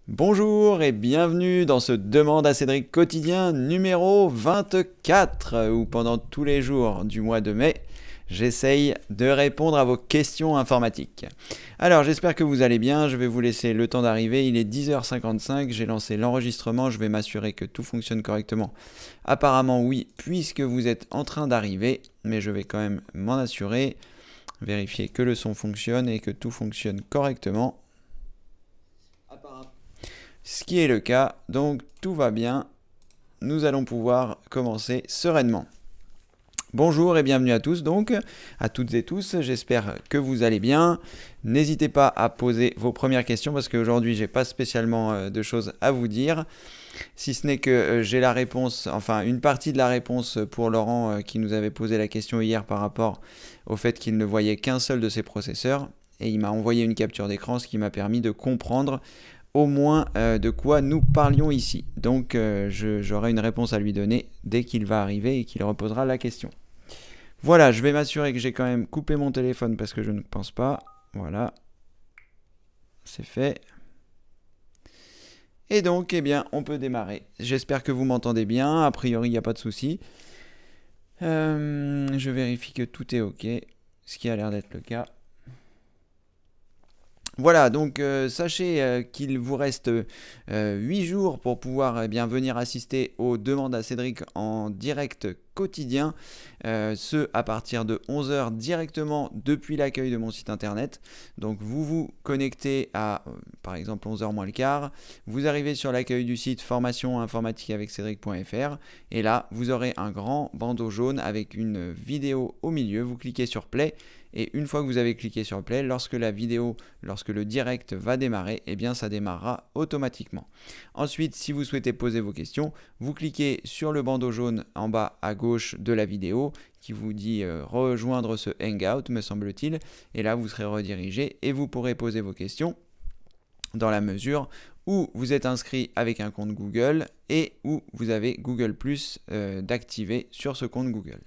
Bonjour et bienvenue dans ce Demande à Cédric quotidien numéro 24, où pendant tous les jours du mois de mai, j'essaye de répondre à vos questions informatiques. Alors j'espère que vous allez bien, je vais vous laisser le temps d'arriver, il est 10h55, j'ai lancé l'enregistrement, je vais m'assurer que tout fonctionne correctement. Apparemment oui, puisque vous êtes en train d'arriver, mais je vais quand même m'en assurer, vérifier que le son fonctionne et que tout fonctionne correctement. Ce qui est le cas, donc tout va bien, nous allons pouvoir commencer sereinement. Bonjour et bienvenue à tous donc, à toutes et tous, j'espère que vous allez bien. N'hésitez pas à poser vos premières questions parce qu'aujourd'hui j'ai pas spécialement de choses à vous dire. Si ce n'est que j'ai la réponse, enfin une partie de la réponse pour Laurent qui nous avait posé la question hier par rapport au fait qu'il ne voyait qu'un seul de ses processeurs. Et il m'a envoyé une capture d'écran, ce qui m'a permis de comprendre au moins de quoi nous parlions ici. Donc j'aurai une réponse à lui donner dès qu'il va arriver et qu'il reposera la question. Voilà, je vais m'assurer que j'ai quand même coupé mon téléphone parce que je ne pense pas. Voilà, c'est fait. Et donc, eh bien, on peut démarrer. J'espère que vous m'entendez bien. A priori, il n'y a pas de souci. Je vérifie que tout est OK, ce qui a l'air d'être le cas. Voilà, donc sachez qu'il vous reste 8 jours pour pouvoir bien venir assister aux demandes à Cédric en direct quotidien, ce à partir de 11h directement depuis l'accueil de mon site internet. Donc vous vous connectez à par exemple 11h moins le quart, vous arrivez sur l'accueil du site formation informatique avec Cédric.fr et là vous aurez un grand bandeau jaune avec une vidéo au milieu, vous cliquez sur play. Et une fois que vous avez cliqué sur play, lorsque le direct va démarrer, eh bien ça démarrera automatiquement. Ensuite, si vous souhaitez poser vos questions, vous cliquez sur le bandeau jaune en bas à gauche de la vidéo qui vous dit rejoindre ce hangout, me semble-t-il. Et là, vous serez redirigé et vous pourrez poser vos questions dans la mesure où vous êtes inscrit avec un compte Google et où vous avez Google Plus d'activer sur ce compte Google.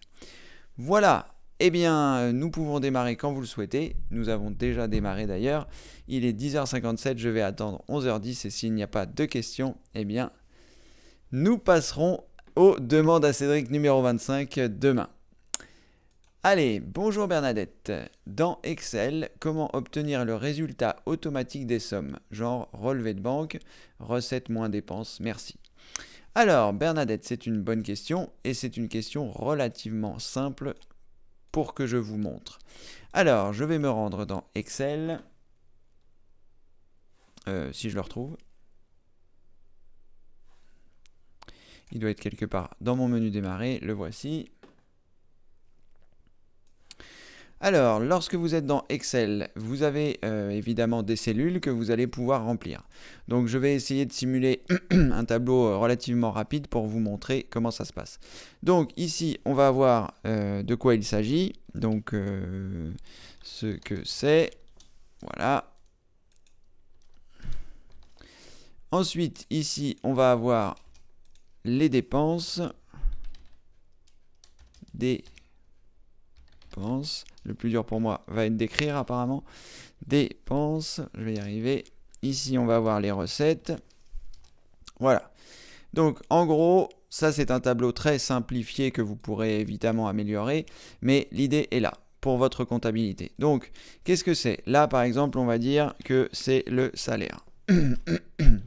Voilà. Eh bien, nous pouvons démarrer quand vous le souhaitez. Nous avons déjà démarré d'ailleurs. Il est 10h57, je vais attendre 11h10 et s'il n'y a pas de questions, eh bien, nous passerons aux demandes à Cédric numéro 25 demain. Allez, bonjour Bernadette. Dans Excel, comment obtenir le résultat automatique des sommes, genre relevé de banque, recettes moins dépenses, merci. Alors, Bernadette, c'est une bonne question et c'est une question relativement simple pour que je vous montre. Alors, je vais me rendre dans Excel, si je le retrouve. Il doit être quelque part dans mon menu démarrer, le voici. Alors, lorsque vous êtes dans Excel, vous avez évidemment des cellules que vous allez pouvoir remplir. Donc, je vais essayer de simuler un tableau relativement rapide pour vous montrer comment ça se passe. Donc, ici, on va voir de quoi il s'agit. Donc, ce que c'est. Voilà. Ensuite, ici, on va avoir les dépenses. Le plus dur pour moi va être d'écrire apparemment. Dépenses, je vais y arriver. Ici, on va avoir les recettes. Voilà. Donc, en gros, ça, c'est un tableau très simplifié que vous pourrez évidemment améliorer. Mais l'idée est là, pour votre comptabilité. Donc, qu'est-ce que c'est? Là, par exemple, on va dire que c'est le salaire.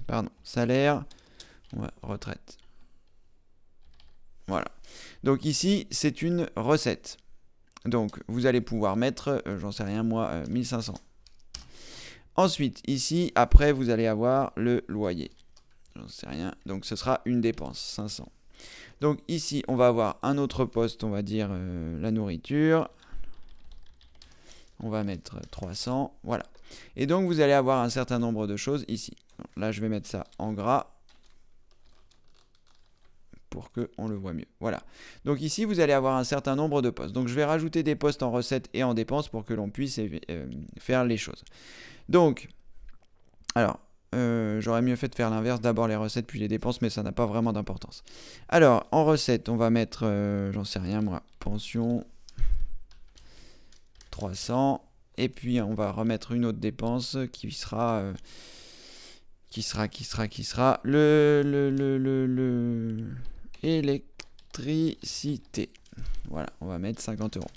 Pardon, salaire, retraite. Voilà. Donc ici, c'est une recette. Donc, vous allez pouvoir mettre, j'en sais rien moi, 1500. Ensuite, ici, après, vous allez avoir le loyer. J'en sais rien. Donc, ce sera une dépense, 500. Donc, ici, on va avoir un autre poste, on va dire la nourriture. On va mettre 300. Voilà. Et donc, vous allez avoir un certain nombre de choses ici. Là, je vais mettre ça en gras pour qu'on le voit mieux. Voilà. Donc ici, vous allez avoir un certain nombre de postes. Donc je vais rajouter des postes en recettes et en dépenses pour que l'on puisse faire les choses. Donc, alors, j'aurais mieux fait de faire l'inverse, d'abord les recettes puis les dépenses, mais ça n'a pas vraiment d'importance. Alors, en recettes, on va mettre, j'en sais rien moi, pension, 300, et puis on va remettre une autre dépense qui qui sera électricité. Voilà, on va mettre 50 euros.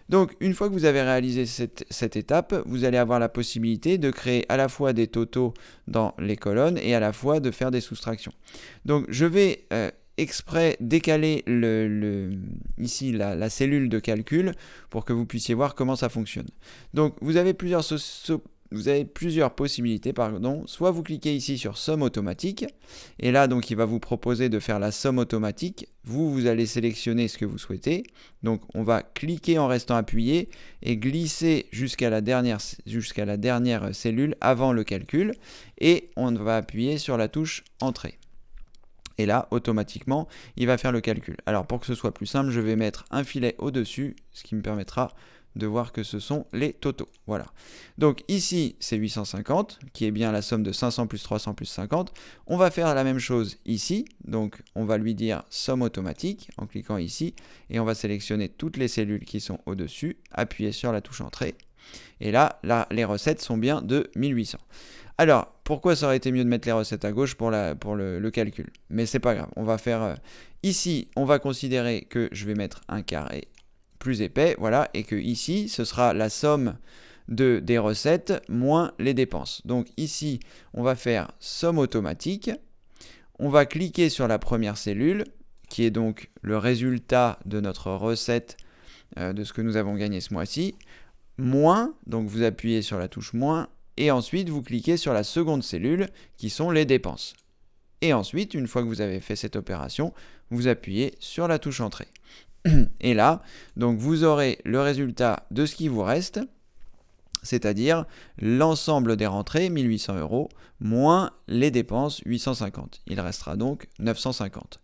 Donc, une fois que vous avez réalisé cette étape, vous allez avoir la possibilité de créer à la fois des totaux dans les colonnes et à la fois de faire des soustractions. Donc, je vais exprès décaler ici la cellule de calcul pour que vous puissiez voir comment ça fonctionne. Donc, vous avez plusieurs possibilités, soit vous cliquez ici sur somme automatique, et là donc il va vous proposer de faire la somme automatique, vous allez sélectionner ce que vous souhaitez, donc on va cliquer en restant appuyé et glisser jusqu'à la dernière cellule avant le calcul, et on va appuyer sur la touche entrée. Et là, automatiquement, il va faire le calcul. Alors pour que ce soit plus simple, je vais mettre un filet au-dessus, ce qui me permettra de voir que ce sont les totaux. Voilà. Donc ici, c'est 850, qui est bien la somme de 500 plus 300 plus 50. On va faire la même chose ici. Donc on va lui dire somme automatique en cliquant ici. Et on va sélectionner toutes les cellules qui sont au-dessus, appuyer sur la touche entrée. Et là, les recettes sont bien de 1800. Alors, pourquoi ça aurait été mieux de mettre les recettes à gauche pour le calcul? Mais c'est pas grave. On va faire ici, on va considérer que je vais mettre un carré plus épais, voilà, et que ici, ce sera la somme des recettes moins les dépenses. Donc ici, on va faire somme automatique. On va cliquer sur la première cellule, qui est donc le résultat de notre recette de ce que nous avons gagné ce mois-ci, moins, donc vous appuyez sur la touche moins, et ensuite vous cliquez sur la seconde cellule, qui sont les dépenses. Et ensuite, une fois que vous avez fait cette opération, vous appuyez sur la touche entrée. Et là, donc vous aurez le résultat de ce qui vous reste, c'est-à-dire l'ensemble des rentrées, 1800 euros, moins les dépenses, 850. Il restera donc 950.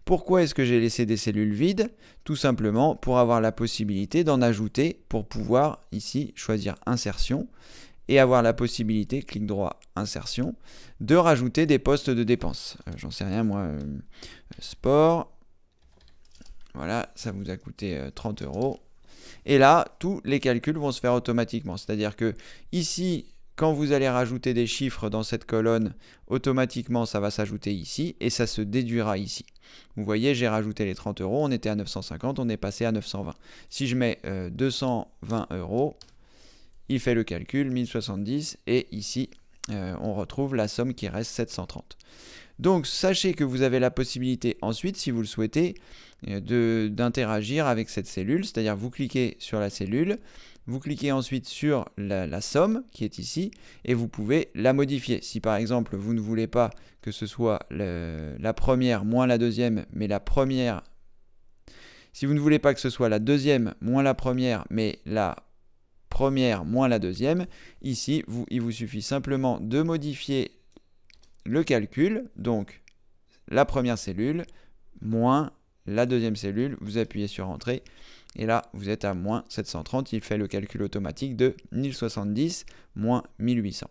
Pourquoi est-ce que j'ai laissé des cellules vides? Tout simplement pour avoir la possibilité d'en ajouter, pour pouvoir ici choisir insertion, et avoir la possibilité, clic droit, insertion, de rajouter des postes de dépenses. J'en sais rien, moi, sport, voilà, ça vous a coûté 30 euros. Et là, tous les calculs vont se faire automatiquement. C'est-à-dire que ici, quand vous allez rajouter des chiffres dans cette colonne, automatiquement, ça va s'ajouter ici et ça se déduira ici. Vous voyez, j'ai rajouté les 30 euros, on était à 950, on est passé à 920. Si je mets 220 euros, il fait le calcul, 1070, et ici, on retrouve la somme qui reste 730. Donc, sachez que vous avez la possibilité ensuite, si vous le souhaitez, d'interagir avec cette cellule, c'est-à-dire vous cliquez sur la cellule, vous cliquez ensuite sur la somme qui est ici, et vous pouvez la modifier. Si par exemple, vous ne voulez pas que ce soit la première moins la deuxième, mais la première... Si vous ne voulez pas que ce soit la deuxième moins la première, mais la première moins la deuxième, ici, il vous suffit simplement de modifier le calcul, donc la première cellule, moins la deuxième cellule, vous appuyez sur Entrée, et là, vous êtes à moins 730, il fait le calcul automatique de 1070 moins 1800.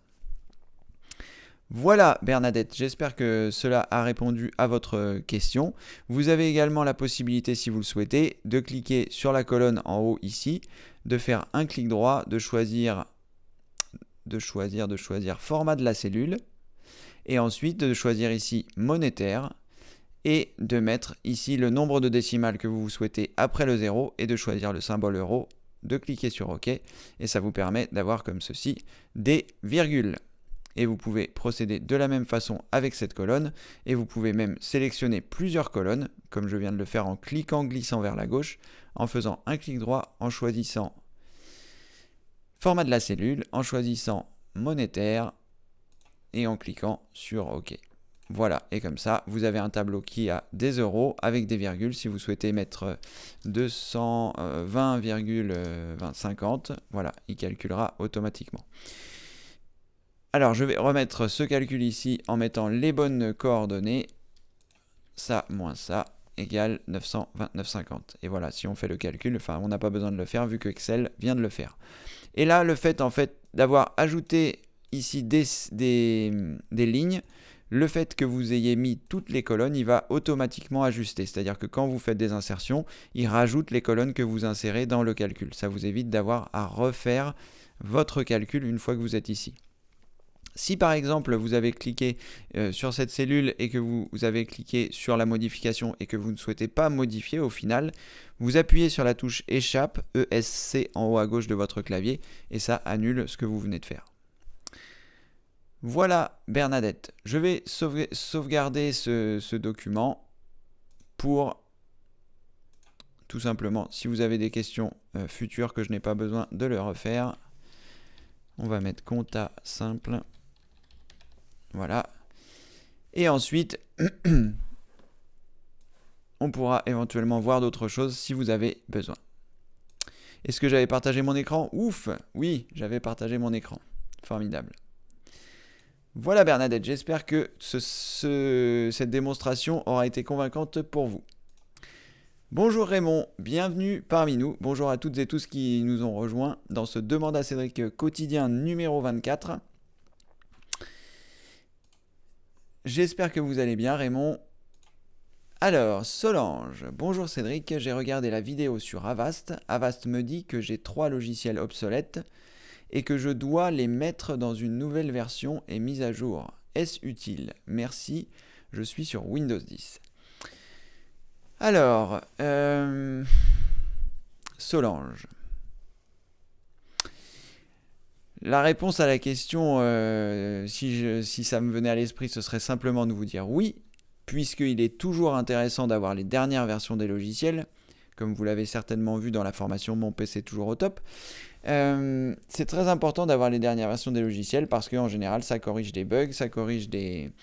Voilà Bernadette, j'espère que cela a répondu à votre question. Vous avez également la possibilité, si vous le souhaitez, de cliquer sur la colonne en haut ici, de faire un clic droit, de choisir format de la cellule, et ensuite de choisir ici monétaire, et de mettre ici le nombre de décimales que vous souhaitez après le 0, et de choisir le symbole euro, de cliquer sur OK, et ça vous permet d'avoir comme ceci des virgules. Et vous pouvez procéder de la même façon avec cette colonne, et vous pouvez même sélectionner plusieurs colonnes, comme je viens de le faire en cliquant, glissant vers la gauche, en faisant un clic droit, en choisissant format de la cellule, en choisissant monétaire, et en cliquant sur OK. Voilà, et comme ça, vous avez un tableau qui a des euros avec des virgules. Si vous souhaitez mettre 220,2050, voilà, il calculera automatiquement. Alors, je vais remettre ce calcul ici en mettant les bonnes coordonnées. Ça moins ça égale 929,50. Et voilà, si on fait le calcul, enfin, on n'a pas besoin de le faire vu que Excel vient de le faire. Et là, le fait, en fait, d'avoir ajouté ici des lignes, le fait que vous ayez mis toutes les colonnes, il va automatiquement ajuster. C'est-à-dire que quand vous faites des insertions, il rajoute les colonnes que vous insérez dans le calcul. Ça vous évite d'avoir à refaire votre calcul une fois que vous êtes ici. Si par exemple vous avez cliqué sur cette cellule et que vous avez cliqué sur la modification et que vous ne souhaitez pas modifier au final, vous appuyez sur la touche échappe, ESC en haut à gauche de votre clavier et ça annule ce que vous venez de faire. Voilà Bernadette, je vais sauvegarder ce document pour tout simplement, si vous avez des questions futures que je n'ai pas besoin de le refaire, on va mettre compta simple. Voilà. Et ensuite, on pourra éventuellement voir d'autres choses si vous avez besoin. Est-ce que j'avais partagé mon écran? Ouf! Oui, j'avais partagé mon écran. Formidable. Voilà Bernadette, j'espère que cette démonstration aura été convaincante pour vous. Bonjour Raymond, bienvenue parmi nous. Bonjour à toutes et tous qui nous ont rejoints dans ce Demande à Cédric quotidien numéro 24. J'espère que vous allez bien Raymond. Alors, Solange, bonjour Cédric, j'ai regardé la vidéo sur Avast. Avast me dit que j'ai 3 logiciels obsolètes et que je dois les mettre dans une nouvelle version et mise à jour. Est-ce utile? Merci, je suis sur Windows 10. Alors, Solange. La réponse à la question, si ça me venait à l'esprit, ce serait simplement de vous dire oui, puisqu'il est toujours intéressant d'avoir les dernières versions des logiciels, comme vous l'avez certainement vu dans la formation Mon PC toujours au top. C'est très important d'avoir les dernières versions des logiciels parce qu'en général ça corrige des bugs, ça corrige des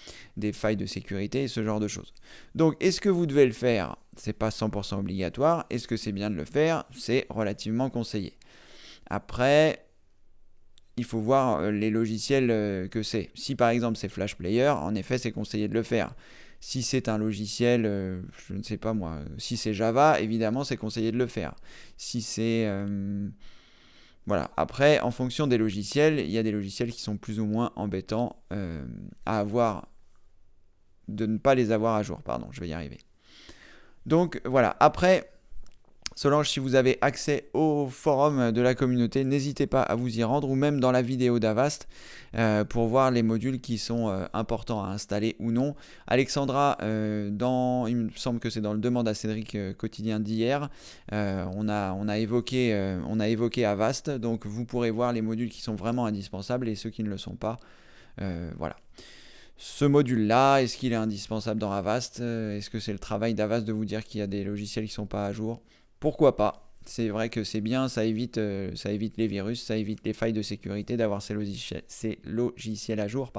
failles de sécurité et ce genre de choses. Donc est-ce que vous devez le faire? C'est pas 100% obligatoire. Est-ce que c'est bien de le faire? C'est relativement conseillé. Après, il faut voir les logiciels que c'est. Si par exemple c'est Flash Player, en effet c'est conseillé de le faire. Si c'est un logiciel, je ne sais pas moi, si c'est Java, évidemment c'est conseillé de le faire. Si c'est... voilà. Après, en fonction des logiciels, il y a des logiciels qui sont plus ou moins embêtants à avoir, de ne pas les avoir à jour. Pardon, je vais y arriver. Donc voilà. Après, Solange, si vous avez accès au forum de la communauté, n'hésitez pas à vous y rendre ou même dans la vidéo d'Avast pour voir les modules qui sont importants à installer ou non. Alexandra, il me semble que c'est dans le Demande à Cédric quotidien d'hier, on a évoqué Avast, donc vous pourrez voir les modules qui sont vraiment indispensables et ceux qui ne le sont pas. Voilà. Ce module-là, est-ce qu'il est indispensable dans Avast? Est-ce que c'est le travail d'Avast de vous dire qu'il y a des logiciels qui ne sont pas à jour? Pourquoi pas? C'est vrai que c'est bien, ça évite les virus, ça évite les failles de sécurité d'avoir ces logiciels à jour.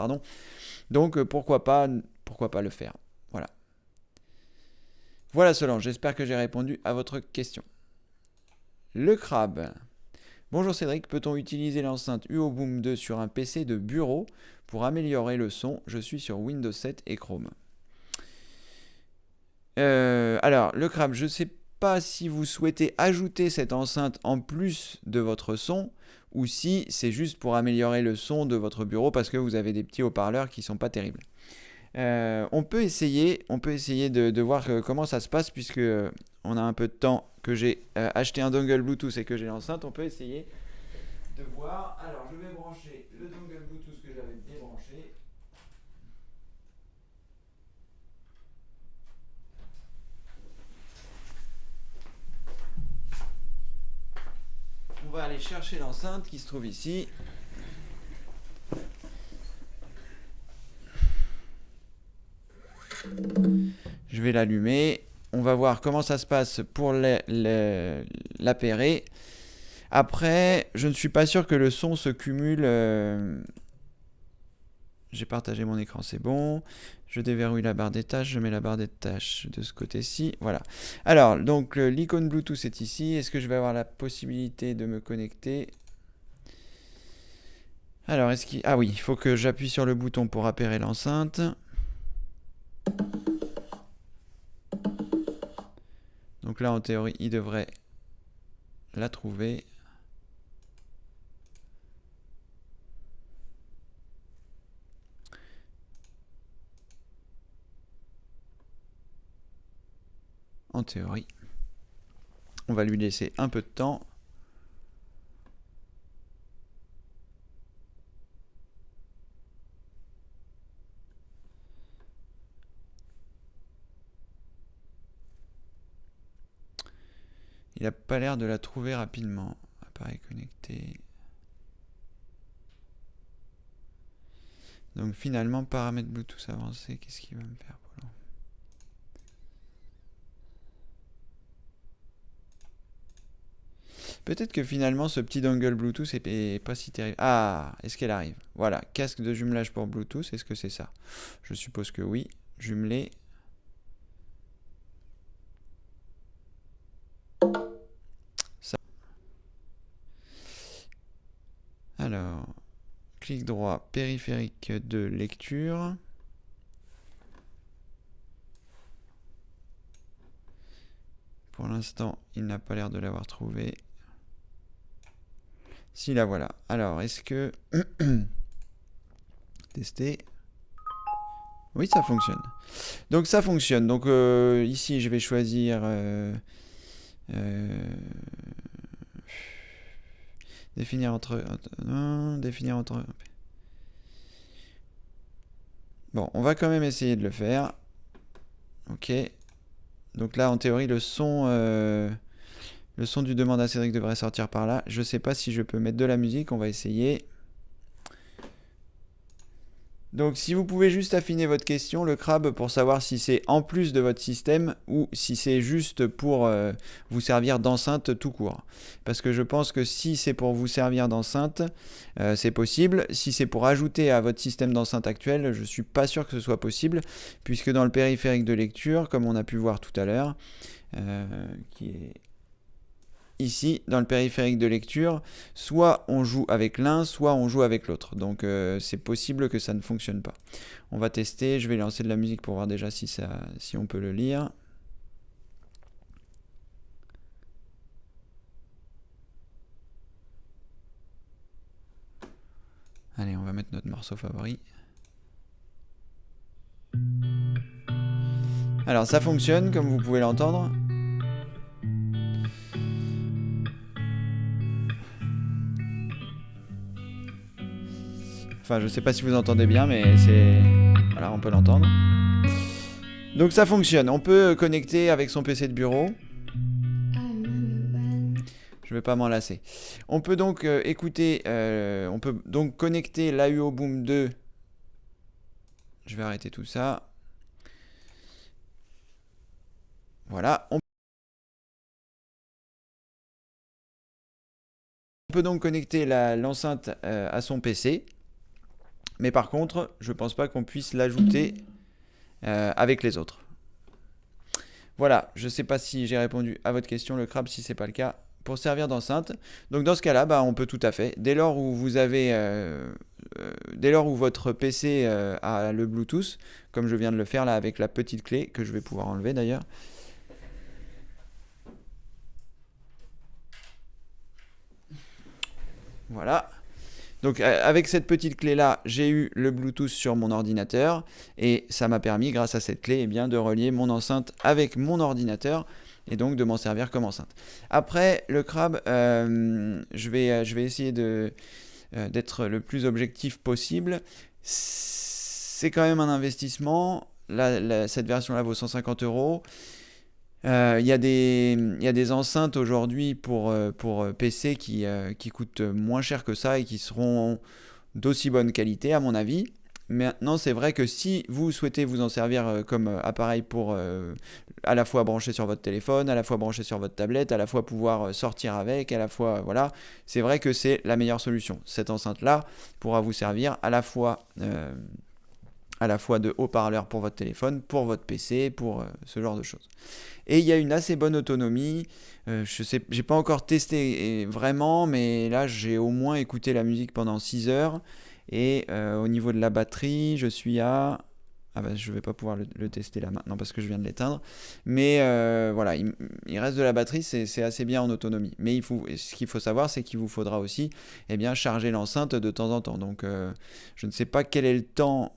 Donc pourquoi pas le faire? Voilà. Voilà Solange, j'espère que j'ai répondu à votre question. Le crabe. Bonjour Cédric, peut-on utiliser l'enceinte UOBoom 2 sur un PC de bureau pour améliorer le son? Je suis sur Windows 7 et Chrome. Alors, le crabe, je ne sais pas si vous souhaitez ajouter cette enceinte en plus de votre son ou si c'est juste pour améliorer le son de votre bureau parce que vous avez des petits haut-parleurs qui ne sont pas terribles. On peut essayer de voir comment ça se passe puisque on a un peu de temps que j'ai acheté un dongle Bluetooth et que j'ai l'enceinte. On peut essayer de voir. Alors, je vais brancher le dongle Bluetooth que j'avais débranché. On va aller chercher l'enceinte qui se trouve ici. Je vais l'allumer. On va voir comment ça se passe pour l'appairer. Après, je ne suis pas sûr que le son se cumule. J'ai partagé mon écran, c'est bon. Je déverrouille la barre des tâches, je mets la barre des tâches de ce côté-ci. Voilà. Alors, donc l'icône Bluetooth est ici. Est-ce que je vais avoir la possibilité de me connecter? Alors, ah oui, il faut que j'appuie sur le bouton pour appairer l'enceinte. Donc là, en théorie, il devrait la trouver. En théorie. On va lui laisser un peu de temps. il n'a pas l'air de la trouver rapidement. Appareil connecté. Donc finalement, paramètres Bluetooth avancés, qu'est-ce qu'il va me faire pour là? Peut-être que finalement ce petit dongle Bluetooth est pas si terrible. Ah, est-ce qu'elle arrive? Voilà, casque de jumelage pour Bluetooth, est-ce que c'est ça? Je suppose que oui, jumelé. Ça. Alors, clic droit, périphérique de lecture. Pour l'instant, il n'a pas l'air de l'avoir trouvé. Si, la voilà. Alors, est-ce que... Tester. Oui, ça fonctionne. Donc, ça fonctionne. Donc, ici, je vais choisir... définir entre... Non, définir entre... Bon, on va quand même essayer de le faire. Ok. Donc là, en théorie, le son du demande à Cédric devrait sortir par là. Je sais pas si je peux mettre de la musique, on va essayer. Donc si vous pouvez juste affiner votre question, le crabe, pour savoir si c'est en plus de votre système ou si c'est juste pour vous servir d'enceinte tout court. Parce que je pense que si c'est pour vous servir d'enceinte, c'est possible. Si c'est pour ajouter à votre système d'enceinte actuel, je ne suis pas sûr que ce soit possible, puisque dans le périphérique de lecture, comme on a pu voir tout à l'heure, qui est... ici, dans le périphérique de lecture, soit on joue avec l'un, soit on joue avec l'autre. Donc c'est possible que ça ne fonctionne pas. On va tester, je vais lancer de la musique pour voir déjà si on peut le lire. Allez, on va mettre notre morceau favori. Alors ça fonctionne, comme vous pouvez l'entendre. Enfin, je sais pas si vous entendez bien, mais c'est... Voilà, on peut l'entendre. Donc ça fonctionne. On peut connecter avec son PC de bureau. Je vais pas m'en lasser. On peut donc écouter... on peut donc connecter l'AUO Boom 2. Je vais arrêter tout ça. Voilà. On peut donc connecter l'enceinte à son PC. Mais par contre, je pense pas qu'on puisse l'ajouter avec les autres. Voilà, je sais pas si j'ai répondu à votre question, le crabe, si c'est pas le cas, pour servir d'enceinte. Donc dans ce cas-là, on peut tout à fait. Dès lors où vous avez, dès lors où votre PC a le Bluetooth, comme je viens de le faire là avec la petite clé que je vais pouvoir enlever d'ailleurs. Voilà. Donc avec cette petite clé là, j'ai eu le Bluetooth sur mon ordinateur et ça m'a permis, grâce à cette clé, de relier mon enceinte avec mon ordinateur et donc de m'en servir comme enceinte. Après, le crabe, je vais essayer d'être le plus objectif possible. C'est quand même un investissement. Cette version-là vaut 150 €. Il y a des enceintes aujourd'hui pour PC qui coûtent moins cher que ça et qui seront d'aussi bonne qualité à mon avis. Maintenant, c'est vrai que si vous souhaitez vous en servir comme appareil pour à la fois brancher sur votre téléphone, à la fois brancher sur votre tablette, à la fois pouvoir sortir avec, à la fois voilà, c'est vrai que c'est la meilleure solution. Cette enceinte-là pourra vous servir à la fois de haut-parleur pour votre téléphone, pour votre PC, pour ce genre de choses. Et il y a une assez bonne autonomie. Je sais, j'ai pas encore testé vraiment, mais là j'ai au moins écouté la musique pendant 6 heures. Et au niveau de la batterie, je suis à... Ah bah je vais pas pouvoir le tester là maintenant parce que je viens de l'éteindre. Mais voilà, il reste de la batterie, c'est assez bien en autonomie. Mais ce qu'il faut savoir, c'est qu'il vous faudra aussi charger l'enceinte de temps en temps. Donc je ne sais pas quel temps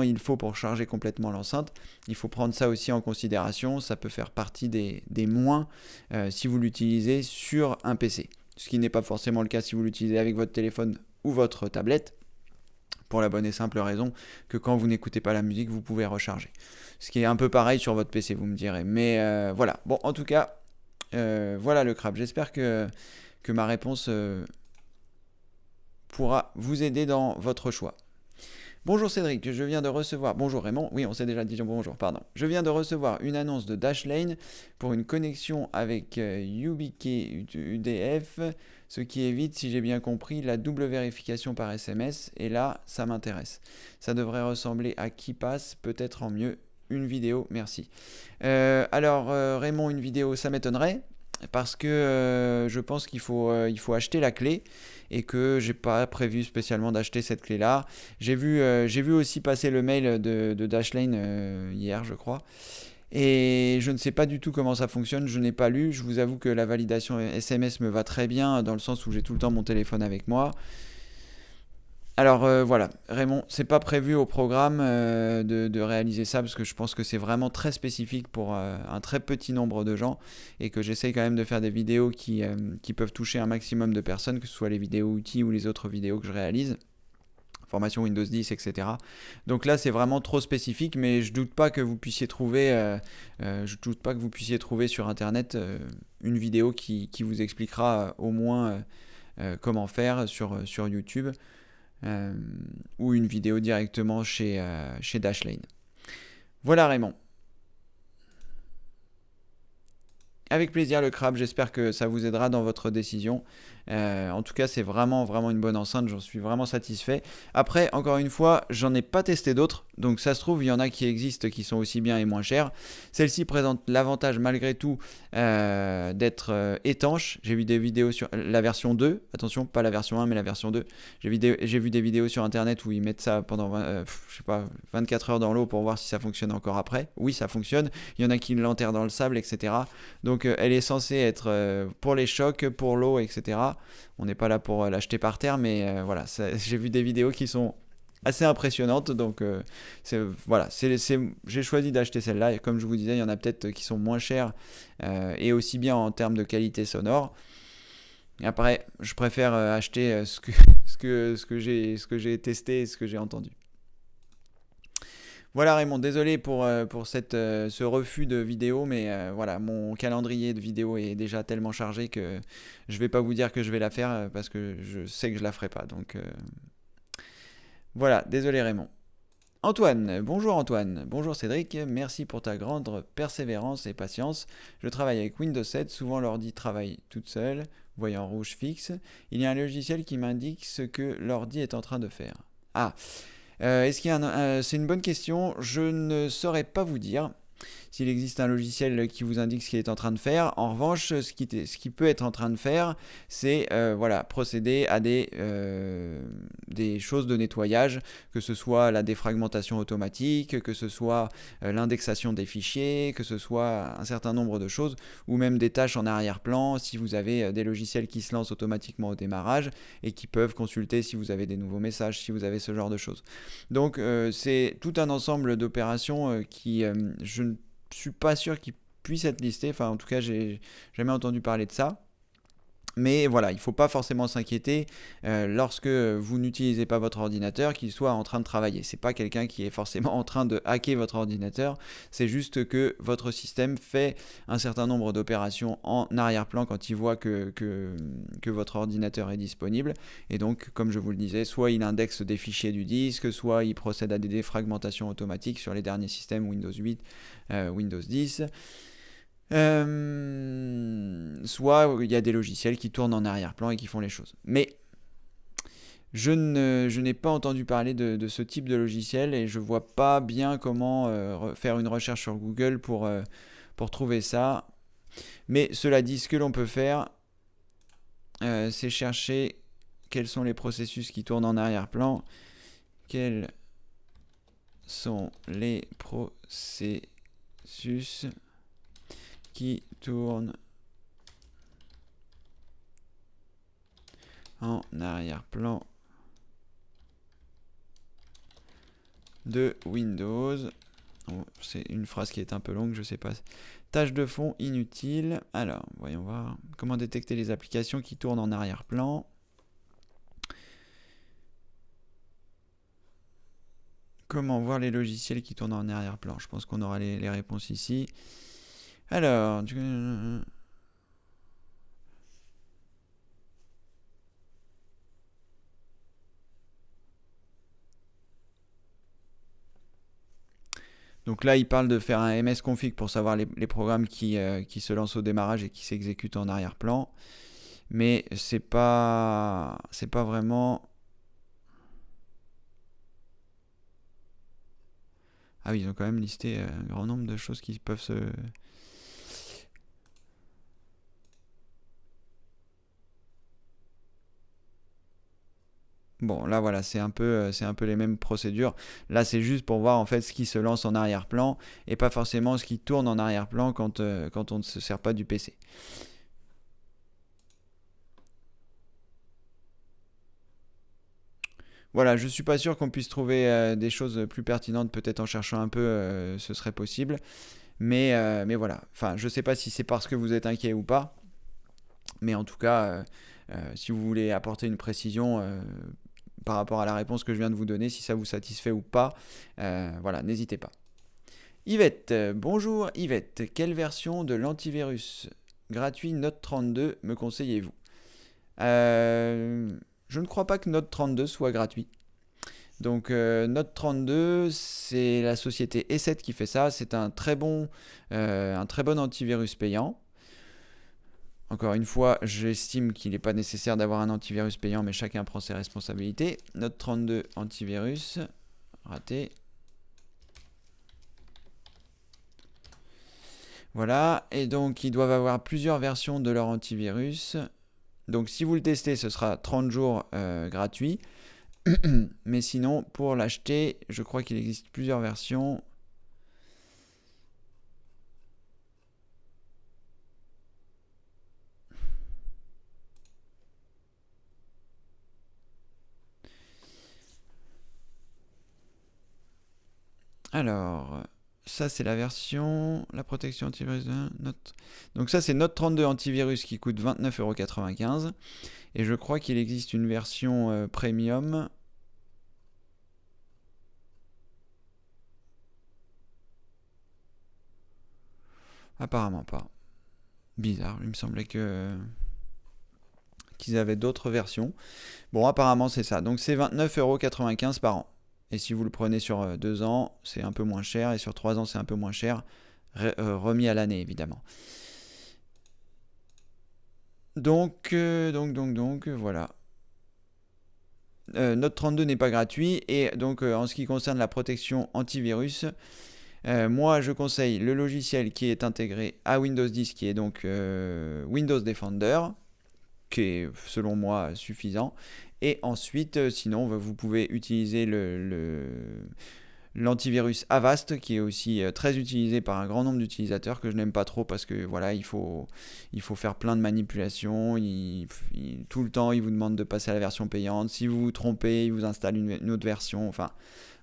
il faut pour charger complètement l'enceinte. Il faut prendre ça aussi en considération. Ça peut faire partie des moins si vous l'utilisez sur un PC. Ce qui n'est pas forcément le cas si vous l'utilisez avec votre téléphone ou votre tablette. Pour la bonne et simple raison que quand vous n'écoutez pas la musique, vous pouvez recharger. Ce qui est un peu pareil sur votre PC, vous me direz. Mais voilà. Bon, en tout cas, Voilà le crabe, j'espère que ma réponse pourra vous aider dans votre choix. Bonjour Cédric, je viens de recevoir... Bonjour Raymond, oui on s'est déjà dit bonjour, pardon. Je viens de recevoir une annonce de Dashlane pour une connexion avec YubiKey UDF, ce qui évite, si j'ai bien compris, la double vérification par SMS, et là, ça m'intéresse. Ça devrait ressembler à KeePass, peut-être en mieux. Une vidéo, merci. Alors Raymond, une vidéo, ça m'étonnerait, parce que je pense qu'il faut acheter la clé et que j'ai pas prévu spécialement d'acheter cette clé là. J'ai vu aussi passer le mail de Dashlane hier je crois, et je ne sais pas du tout comment ça fonctionne, je n'ai pas lu. Je vous avoue que la validation SMS me va très bien dans le sens où j'ai tout le temps mon téléphone avec moi. Alors voilà, Raymond, c'est pas prévu au programme de réaliser ça parce que je pense que c'est vraiment très spécifique pour un très petit nombre de gens et que j'essaye quand même de faire des vidéos qui peuvent toucher un maximum de personnes, que ce soit les vidéos outils ou les autres vidéos que je réalise, formation Windows 10, etc. Donc là, c'est vraiment trop spécifique, mais je doute pas que vous puissiez trouver, sur Internet une vidéo qui vous expliquera au moins comment faire sur YouTube. Ou une vidéo directement chez Dashlane. Voilà Raymond. Avec plaisir le crabe, j'espère que ça vous aidera dans votre décision. En tout cas, c'est vraiment une bonne enceinte, j'en suis vraiment satisfait. Après, encore une fois, j'en ai pas testé d'autres, donc ça se trouve, il y en a qui existent qui sont aussi bien et moins chers. Celle-ci présente l'avantage malgré tout d'être étanche. J'ai vu des vidéos sur la version 2, attention, pas la version 1 mais la version 2. J'ai vu des vidéos sur internet où ils mettent ça pendant 24 heures dans l'eau pour voir si ça fonctionne encore après. Oui, ça fonctionne. Il y en a qui l'enterrent dans le sable, etc. Donc elle est censée être pour les chocs, pour l'eau, etc. On n'est pas là pour l'acheter par terre, mais voilà, j'ai vu des vidéos qui sont assez impressionnantes. Donc j'ai choisi d'acheter celle-là. Et comme je vous disais, il y en a peut-être qui sont moins chères et aussi bien en termes de qualité sonore. Et après, je préfère acheter ce que j'ai testé et ce que j'ai entendu. Voilà Raymond, désolé pour ce refus de vidéo, mais voilà, mon calendrier de vidéo est déjà tellement chargé que je vais pas vous dire que je vais la faire parce que je sais que je la ferai pas. Donc voilà, désolé Raymond. Antoine, bonjour Antoine, bonjour Cédric, merci pour ta grande persévérance et patience. Je travaille avec Windows 7, souvent l'ordi travaille toute seule, voyant rouge fixe. Il y a un logiciel qui m'indique ce que l'ordi est en train de faire. Ah, est-ce qu'il y a c'est une bonne question. Je ne saurais pas vous dire s'il existe un logiciel qui vous indique ce qu'il est en train de faire. En revanche, ce qui peut être en train de faire, c'est procéder à des choses de nettoyage, que ce soit la défragmentation automatique, que ce soit l'indexation des fichiers, que ce soit un certain nombre de choses, ou même des tâches en arrière-plan, si vous avez des logiciels qui se lancent automatiquement au démarrage et qui peuvent consulter si vous avez des nouveaux messages, si vous avez ce genre de choses. Donc c'est tout un ensemble d'opérations qui, je ne suis pas sûr qu'il puisse être listé. Enfin, en tout cas, j'ai jamais entendu parler de ça. Mais voilà, il ne faut pas forcément s'inquiéter lorsque vous n'utilisez pas votre ordinateur qu'il soit en train de travailler. C'est pas quelqu'un qui est forcément en train de hacker votre ordinateur, c'est juste que votre système fait un certain nombre d'opérations en arrière-plan quand il voit que votre ordinateur est disponible. Et donc, comme je vous le disais, soit il indexe des fichiers du disque, soit il procède à des défragmentations automatiques sur les derniers systèmes Windows 8, Windows 10. Soit il y a des logiciels qui tournent en arrière-plan et qui font les choses. Mais je n'ai pas entendu parler de ce type de logiciel et je vois pas bien comment faire une recherche sur Google pour trouver ça. Mais cela dit, ce que l'on peut faire, c'est chercher quels sont les processus qui tournent en arrière-plan. Quels sont les processus qui tourne en arrière-plan de Windows. Oh, c'est une phrase qui est un peu longue, je sais pas. Tâche de fond inutile. Alors, voyons voir. Comment détecter les applications qui tournent en arrière-plan. Comment voir les logiciels qui tournent en arrière-plan. Je pense qu'on aura les réponses ici. Alors, Donc là, il parle de faire un msconfig pour savoir les programmes qui se lancent au démarrage et qui s'exécutent en arrière-plan. Mais c'est pas vraiment... Ah oui, ils ont quand même listé un grand nombre de choses qui peuvent se... Bon, là voilà, c'est un peu les mêmes procédures. Là, c'est juste pour voir en fait ce qui se lance en arrière-plan et pas forcément ce qui tourne en arrière-plan quand on ne se sert pas du PC. Voilà, je suis pas sûr qu'on puisse trouver des choses plus pertinentes, peut-être en cherchant un peu, ce serait possible. Mais voilà, enfin, je sais pas si c'est parce que vous êtes inquiet ou pas, mais en tout cas, si vous voulez apporter une précision par rapport à la réponse que je viens de vous donner, si ça vous satisfait ou pas, voilà, n'hésitez pas. Yvette, bonjour Yvette, quelle version de l'antivirus gratuit Note 32 me conseillez-vous? Je ne crois pas que Note 32 soit gratuit. Donc Note 32, c'est la société E7 qui fait ça. C'est un très bon antivirus payant. Encore une fois, j'estime qu'il n'est pas nécessaire d'avoir un antivirus payant, mais chacun prend ses responsabilités. Note 32 antivirus, raté. Voilà, et donc ils doivent avoir plusieurs versions de leur antivirus. Donc si vous le testez, ce sera 30 jours gratuit. Mais sinon, pour l'acheter, je crois qu'il existe plusieurs versions. Alors, ça c'est la version, la protection antivirus de Note. Donc ça c'est Note 32 antivirus qui coûte 29,95 €. Et je crois qu'il existe une version premium. Apparemment pas. Bizarre, il me semblait qu'ils avaient d'autres versions. Bon, apparemment c'est ça. Donc c'est 29,95 € par an. Et si vous le prenez sur 2 ans, c'est un peu moins cher. Et sur 3 ans, c'est un peu moins cher. Remis à l'année, évidemment. Donc, voilà. Note 32 n'est pas gratuit. Et donc, en ce qui concerne la protection antivirus, moi, je conseille le logiciel qui est intégré à Windows 10, qui est donc Windows Defender, qui est selon moi suffisant. Et ensuite, sinon, vous pouvez utiliser l'antivirus Avast, qui est aussi très utilisé par un grand nombre d'utilisateurs, que je n'aime pas trop parce que voilà, il faut faire plein de manipulations. Tout le temps, il vous demande de passer à la version payante. Si vous vous trompez, il vous installe une autre version. Enfin,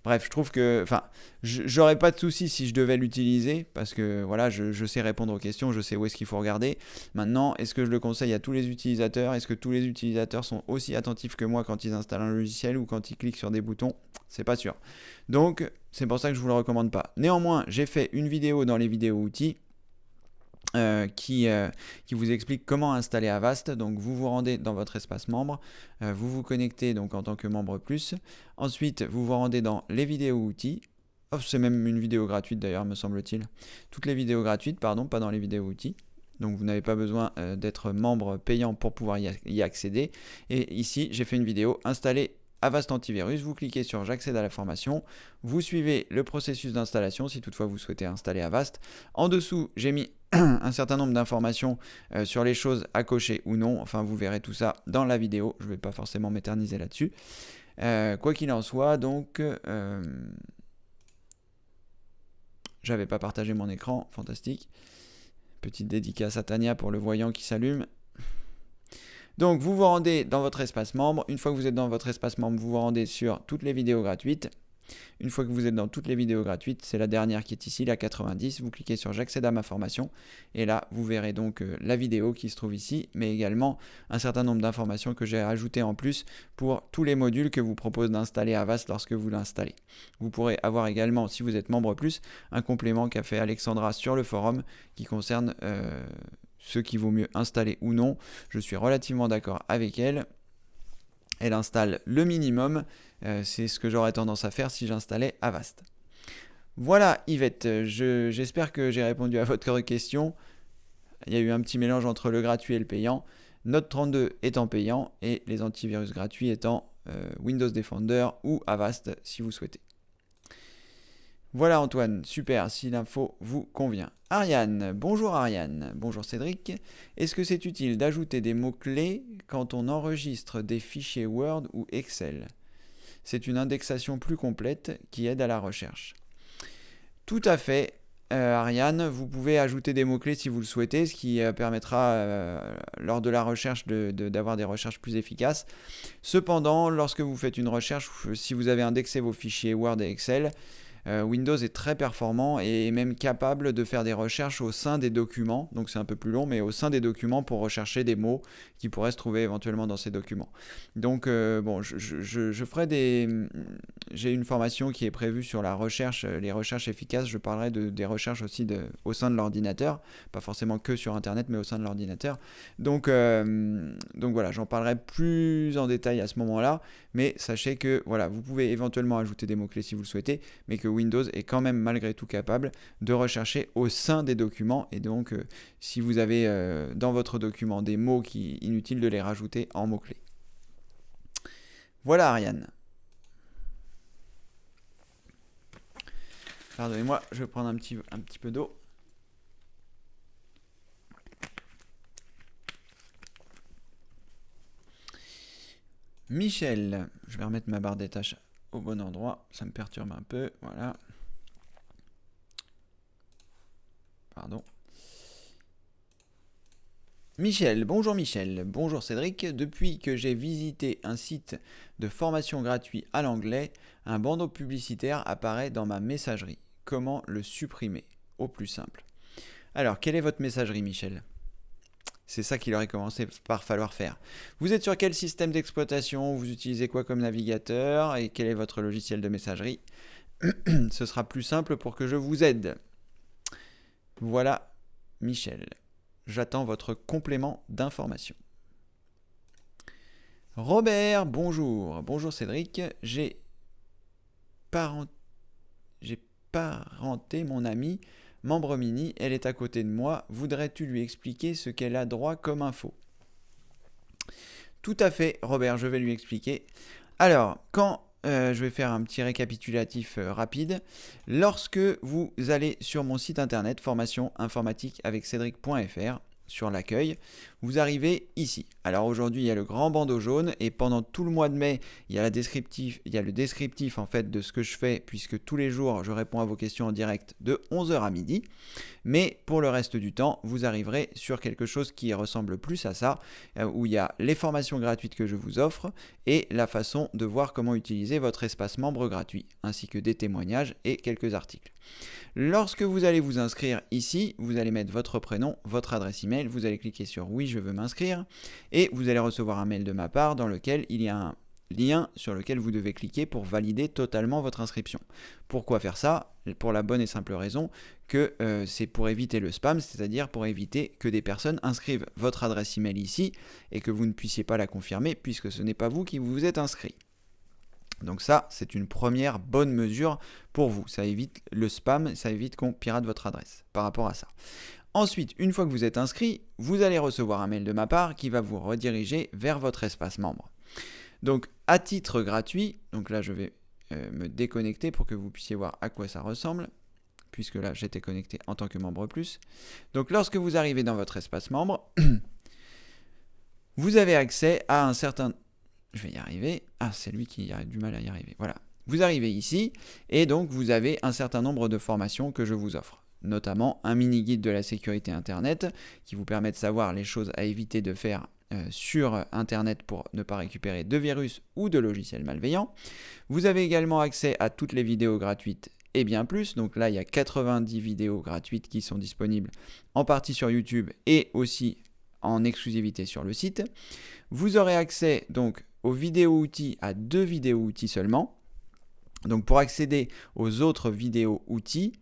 bref, je trouve que, enfin, j'aurais pas de souci si je devais l'utiliser parce que voilà, je sais répondre aux questions, je sais où est-ce qu'il faut regarder. Maintenant, est-ce que je le conseille à tous les utilisateurs? Est-ce que tous les utilisateurs sont aussi attentifs que moi quand ils installent un logiciel ou quand ils cliquent sur des boutons? C'est pas sûr. Donc, c'est pour ça que je vous le recommande pas. Néanmoins, j'ai fait une vidéo dans les vidéos outils qui vous explique comment installer Avast. Donc vous vous rendez dans votre espace membre, vous vous connectez donc en tant que membre plus. Ensuite, vous vous rendez dans les vidéos outils. Oh, c'est même une vidéo gratuite d'ailleurs, me semble-t-il. Toutes les vidéos gratuites, pardon, pas dans les vidéos outils. Donc vous n'avez pas besoin d'être membre payant pour pouvoir y accéder. Et ici, j'ai fait une vidéo installer Avast Antivirus, vous cliquez sur j'accède à la formation, vous suivez le processus d'installation si toutefois vous souhaitez installer Avast. En dessous, j'ai mis un certain nombre d'informations sur les choses à cocher ou non. Enfin, vous verrez tout ça dans la vidéo. Je ne vais pas forcément m'éterniser là-dessus. Quoi qu'il en soit, donc, j'avais pas partagé mon écran. Fantastique. Petite dédicace à Tania pour le voyant qui s'allume. Donc, vous vous rendez dans votre espace membre. Une fois que vous êtes dans votre espace membre, vous vous rendez sur toutes les vidéos gratuites. Une fois que vous êtes dans toutes les vidéos gratuites, c'est la dernière qui est ici, la 90, vous cliquez sur j'accède à ma formation et là vous verrez donc la vidéo qui se trouve ici, mais également un certain nombre d'informations que j'ai ajoutées en plus pour tous les modules que vous propose d'installer Avast lorsque vous l'installez. Vous pourrez avoir également, si vous êtes membre plus, un complément qu'a fait Alexandra sur le forum qui concerne ce qu'il vaut mieux installer ou non. Je suis relativement d'accord avec elle. Elle installe le minimum, c'est ce que j'aurais tendance à faire si j'installais Avast. Voilà Yvette, j'espère que j'ai répondu à votre question. Il y a eu un petit mélange entre le gratuit et le payant. Note 32 étant payant et les antivirus gratuits étant Windows Defender ou Avast si vous souhaitez. Voilà Antoine, super, si l'info vous convient. Ariane, bonjour Ariane, bonjour Cédric. Est-ce que c'est utile d'ajouter des mots-clés quand on enregistre des fichiers Word ou Excel? C'est une indexation plus complète qui aide à la recherche. Tout à fait, Ariane, vous pouvez ajouter des mots-clés si vous le souhaitez, ce qui permettra lors de la recherche d'avoir des recherches plus efficaces. Cependant, lorsque vous faites une recherche, si vous avez indexé vos fichiers Word et Excel, Windows est très performant et est même capable de faire des recherches au sein des documents, donc c'est un peu plus long, mais au sein des documents pour rechercher des mots qui pourraient se trouver éventuellement dans ces documents. Donc bon, je ferai j'ai une formation qui est prévue sur la recherche, les recherches efficaces. Je parlerai des recherches aussi au sein de l'ordinateur, pas forcément que sur Internet, mais au sein de l'ordinateur. Donc voilà, j'en parlerai plus en détail à ce moment-là, mais sachez que voilà, vous pouvez éventuellement ajouter des mots-clés si vous le souhaitez, mais que Windows est quand même malgré tout capable de rechercher au sein des documents. Et donc, si vous avez dans votre document des mots inutile de les rajouter en mots-clés. Voilà Ariane. Pardonnez-moi, je vais prendre un petit peu d'eau. Michel, je vais remettre ma barre des tâches au bon endroit, ça me perturbe un peu, voilà. Pardon. Michel, bonjour Cédric. Depuis que j'ai visité un site de formation gratuit à l'anglais, un bandeau publicitaire apparaît dans ma messagerie. Comment le supprimer au plus simple? Alors, quelle est votre messagerie, Michel? C'est ça qu'il aurait commencé par falloir faire. Vous êtes sur quel système d'exploitation? Vous utilisez quoi comme navigateur? Et quel est votre logiciel de messagerie? Ce sera plus simple pour que je vous aide. Voilà, Michel. J'attends votre complément d'information. Robert, bonjour. Bonjour Cédric. J'ai parenté mon amie, membre mini. Elle est à côté de moi. Voudrais-tu lui expliquer ce qu'elle a droit comme info? Tout à fait, Robert, je vais lui expliquer. Alors, je vais faire un petit récapitulatif rapide. Lorsque vous allez sur mon site internet formation informatique avec Cédric.fr, sur l'accueil, vous arrivez ici. Alors aujourd'hui, il y a le grand bandeau jaune et pendant tout le mois de mai, il y a le descriptif en fait de ce que je fais puisque tous les jours, je réponds à vos questions en direct de 11h à midi. Mais pour le reste du temps, vous arriverez sur quelque chose qui ressemble plus à ça, où il y a les formations gratuites que je vous offre et la façon de voir comment utiliser votre espace membre gratuit, ainsi que des témoignages et quelques articles. Lorsque vous allez vous inscrire ici, vous allez mettre votre prénom, votre adresse email, vous allez cliquer sur oui, je veux m'inscrire et vous allez recevoir un mail de ma part dans lequel il y a un lien sur lequel vous devez cliquer pour valider totalement votre inscription. Pourquoi faire ça? Pour la bonne et simple raison que c'est pour éviter le spam, c'est-à-dire pour éviter que des personnes inscrivent votre adresse email ici et que vous ne puissiez pas la confirmer puisque ce n'est pas vous qui vous êtes inscrit. Donc ça, c'est une première bonne mesure pour vous. Ça évite le spam, ça évite qu'on pirate votre adresse par rapport à ça. Ensuite, une fois que vous êtes inscrit, vous allez recevoir un mail de ma part qui va vous rediriger vers votre espace membre. Donc à titre gratuit, donc là je vais me déconnecter pour que vous puissiez voir à quoi ça ressemble, puisque là j'étais connecté en tant que membre plus. Donc lorsque vous arrivez dans votre espace membre, vous avez accès à un certain... Je vais y arriver. Ah, c'est lui qui a du mal à y arriver. Voilà. Vous arrivez ici et donc vous avez un certain nombre de formations que je vous offre. Notamment un mini-guide de la sécurité Internet qui vous permet de savoir les choses à éviter de faire sur Internet pour ne pas récupérer de virus ou de logiciels malveillants. Vous avez également accès à toutes les vidéos gratuites et bien plus. Donc là, il y a 90 vidéos gratuites qui sont disponibles en partie sur YouTube et aussi en exclusivité sur le site. Vous aurez accès donc aux vidéos-outils à 2 vidéos-outils seulement. Donc pour accéder aux autres vidéos-outils,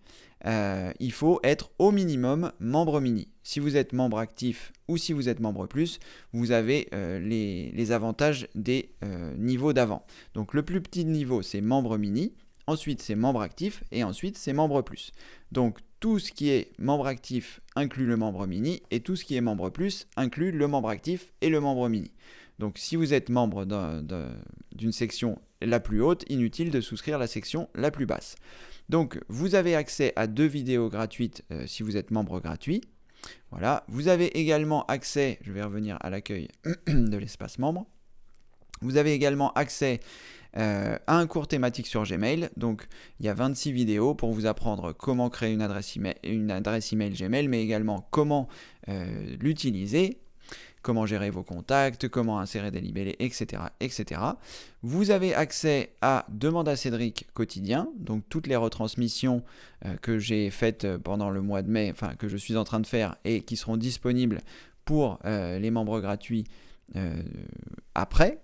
il faut être au minimum membre mini. Si vous êtes membre actif ou si vous êtes membre plus, vous avez les avantages des niveaux d'avant. Donc le plus petit niveau, c'est membre mini. ensuite c'est membre actif et ensuite c'est membre plus. Donc tout ce qui est membre actif inclut le membre mini et tout ce qui est membre plus inclut le membre actif et le membre mini. Donc si vous êtes membre d'une section la plus haute, inutile de souscrire la section la plus basse. Donc vous avez accès à 2 vidéos gratuites si vous êtes membre gratuit. Voilà, vous avez également accès, je vais revenir à l'accueil de l'espace membre. Vous avez également accès à un cours thématique sur Gmail. Donc il y a 26 vidéos pour vous apprendre comment créer une adresse email Gmail, mais également comment l'utiliser, comment gérer vos contacts, comment insérer des libellés, etc., etc. Vous avez accès à Demande à Cédric quotidien, donc toutes les retransmissions que j'ai faites pendant le mois de mai, enfin que je suis en train de faire et qui seront disponibles pour les membres gratuits après.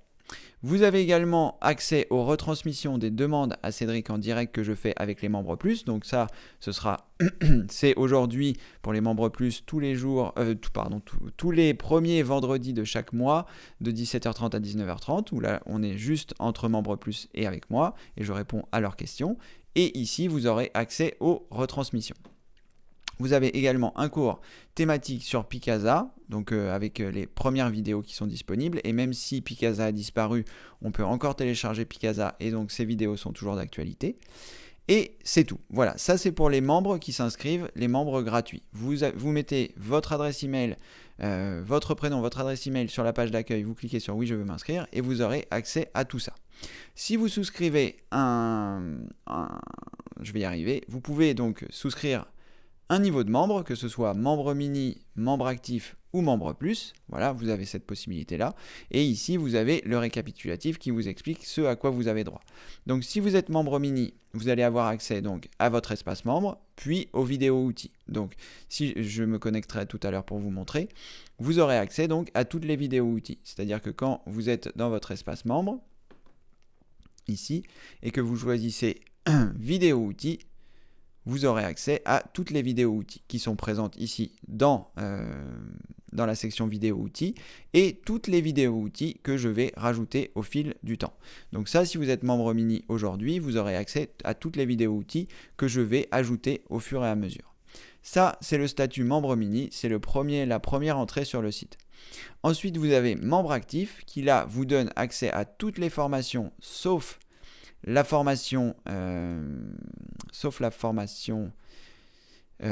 Vous avez également accès aux retransmissions des demandes à Cédric en direct que je fais avec les membres plus. Donc ça, c'est aujourd'hui pour les membres plus tous les jours, tous les premiers vendredis de chaque mois de 17h30 à 19h30 où là on est juste entre membres plus et avec moi et je réponds à leurs questions. Et ici, vous aurez accès aux retransmissions. Vous avez également un cours thématique sur Picasa, donc avec les premières vidéos qui sont disponibles. Et même si Picasa a disparu, on peut encore télécharger Picasa et donc ces vidéos sont toujours d'actualité. Et c'est tout. Voilà, ça c'est pour les membres qui s'inscrivent, les membres gratuits. Vous mettez votre adresse email, votre prénom, votre adresse email sur la page d'accueil, vous cliquez sur oui je veux m'inscrire et vous aurez accès à tout ça. Si vous souscrivez je vais y arriver, vous pouvez donc souscrire un niveau de membre, que ce soit membre mini, membre actif ou membre plus. Voilà, vous avez cette possibilité-là. Et ici, vous avez le récapitulatif qui vous explique ce à quoi vous avez droit. Donc, si vous êtes membre mini, vous allez avoir accès donc à votre espace membre, puis aux vidéos outils. Donc, si je me connecterai tout à l'heure pour vous montrer, vous aurez accès donc à toutes les vidéos outils. C'est-à-dire que quand vous êtes dans votre espace membre, ici, et que vous choisissez vidéo outils, vous aurez accès à toutes les vidéos outils qui sont présentes ici dans la section vidéo outils et toutes les vidéos outils que je vais rajouter au fil du temps. Donc ça, si vous êtes membre mini aujourd'hui, vous aurez accès à toutes les vidéos outils que je vais ajouter au fur et à mesure. Ça, c'est le statut membre mini, c'est la première entrée sur le site. Ensuite, vous avez membre actif qui là vous donne accès à toutes les formations sauf la formation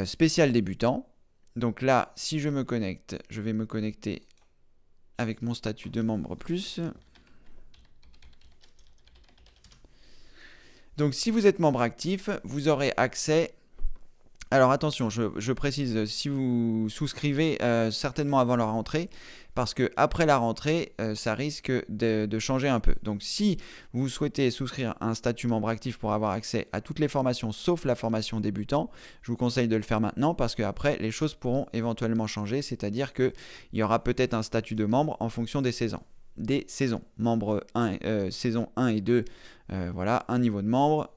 spéciale débutant. Donc là, si je me connecte, je vais me connecter avec mon statut de membre plus. Donc si vous êtes membre actif, vous aurez accès. Alors attention, je précise, si vous souscrivez certainement avant la rentrée, parce que après la rentrée, ça risque de changer un peu. Donc si vous souhaitez souscrire un statut membre actif pour avoir accès à toutes les formations sauf la formation débutant, je vous conseille de le faire maintenant parce qu'après les choses pourront éventuellement changer, c'est-à-dire qu'il y aura peut-être un statut de membre en fonction des saisons. Membre 1, saison 1 et 2, voilà, un niveau de membre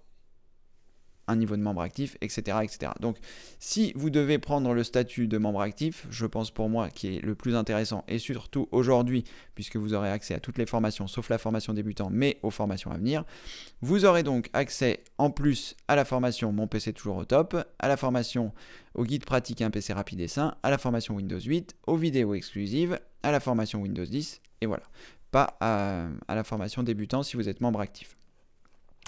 actif, etc., etc. Donc, si vous devez prendre le statut de membre actif, je pense pour moi qui est le plus intéressant, et surtout aujourd'hui, puisque vous aurez accès à toutes les formations, sauf la formation débutant, mais aux formations à venir, vous aurez donc accès en plus à la formation Mon PC toujours au top, à la formation au guide pratique un PC rapide et sain, à la formation Windows 8, aux vidéos exclusives, à la formation Windows 10, et voilà. Pas à la formation débutant si vous êtes membre actif.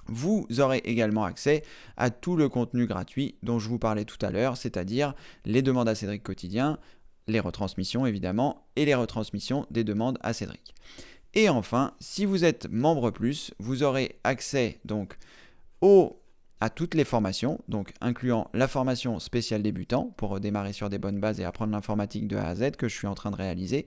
Vous aurez également accès à tout le contenu gratuit dont je vous parlais tout à l'heure, c'est-à-dire les demandes à Cédric quotidien, les retransmissions évidemment, et les retransmissions des demandes à Cédric. Et enfin, si vous êtes membre plus, vous aurez accès donc à toutes les formations, donc incluant la formation spéciale débutant pour démarrer sur des bonnes bases et apprendre l'informatique de A à Z que je suis en train de réaliser.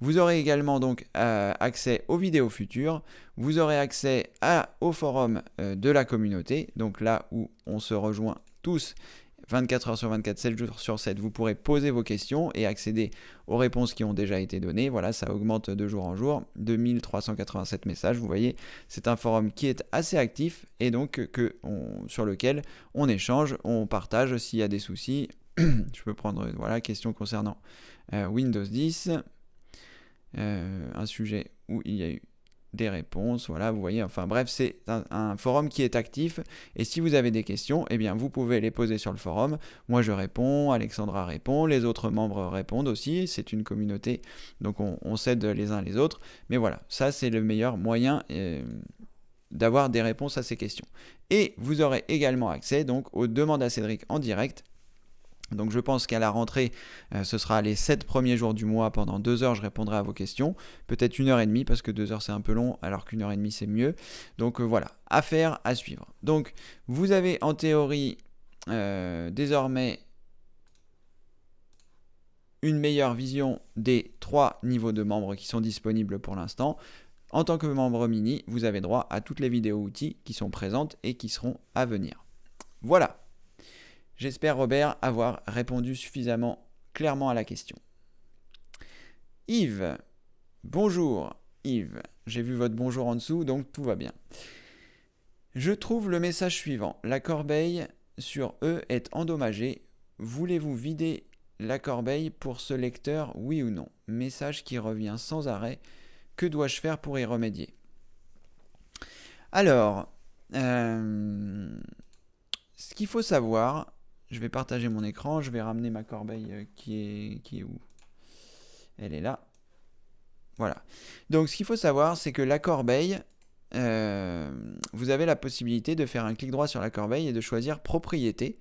Vous aurez également donc accès aux vidéos futures, vous aurez accès au forum de la communauté, donc là où on se rejoint tous 24 heures sur 24, 7 jours sur 7, vous pourrez poser vos questions et accéder aux réponses qui ont déjà été données. Voilà, ça augmente de jour en jour, 2387 messages. Vous voyez, c'est un forum qui est assez actif et donc sur lequel on échange, on partage s'il y a des soucis. Je peux prendre, voilà, question concernant Windows 10, un sujet où il y a eu des réponses, voilà, vous voyez, enfin bref, c'est un forum qui est actif, et si vous avez des questions, eh bien vous pouvez les poser sur le forum, moi je réponds, Alexandra répond, les autres membres répondent aussi, c'est une communauté, donc on s'aide les uns les autres, mais voilà, ça c'est le meilleur moyen d'avoir des réponses à ces questions. Et vous aurez également accès donc aux demandes à Cédric en direct. Donc je pense qu'à la rentrée, ce sera les 7 premiers jours du mois, pendant 2 heures je répondrai à vos questions, peut-être 1h30 parce que 2 heures c'est un peu long alors qu'1h30 c'est mieux. Donc voilà, affaire à suivre. Donc vous avez en théorie désormais une meilleure vision des 3 niveaux de membres qui sont disponibles pour l'instant. En tant que membre mini, vous avez droit à toutes les vidéos outils qui sont présentes et qui seront à venir. Voilà. J'espère, Robert, avoir répondu suffisamment clairement à la question. Yves, bonjour Yves, j'ai vu votre bonjour en dessous, donc tout va bien. Je trouve le message suivant. La corbeille sur E est endommagée. Voulez-vous vider la corbeille pour ce lecteur, oui ou non? Message qui revient sans arrêt. Que dois-je faire pour y remédier? Alors, ce qu'il faut savoir... Je vais partager mon écran, je vais ramener ma corbeille qui est où? Elle est là. Voilà. Donc ce qu'il faut savoir, c'est que la corbeille, vous avez la possibilité de faire un clic droit sur la corbeille et de choisir propriété.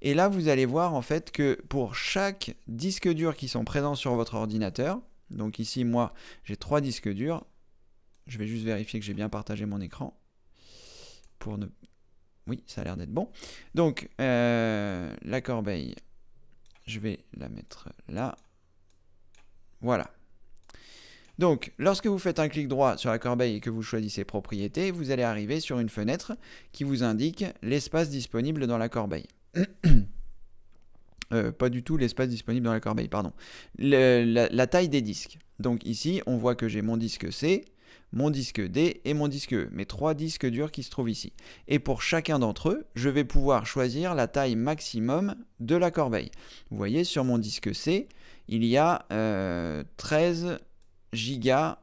Et là, vous allez voir en fait que pour chaque disque dur qui sont présents sur votre ordinateur, donc ici, moi, j'ai 3 disques durs. Je vais juste vérifier que j'ai bien partagé mon écran pour ne... Oui, ça a l'air d'être bon. Donc, la corbeille, je vais la mettre là. Voilà. Donc, lorsque vous faites un clic droit sur la corbeille et que vous choisissez propriétés, vous allez arriver sur une fenêtre qui vous indique l'espace disponible dans la corbeille. Pas du tout l'espace disponible dans la corbeille, pardon. La taille des disques. Donc ici, on voit que j'ai mon disque C, mon disque D et mon disque E, mes 3 disques durs qui se trouvent ici. Et pour chacun d'entre eux, je vais pouvoir choisir la taille maximum de la corbeille. Vous voyez, sur mon disque C, il y a 13 gigas.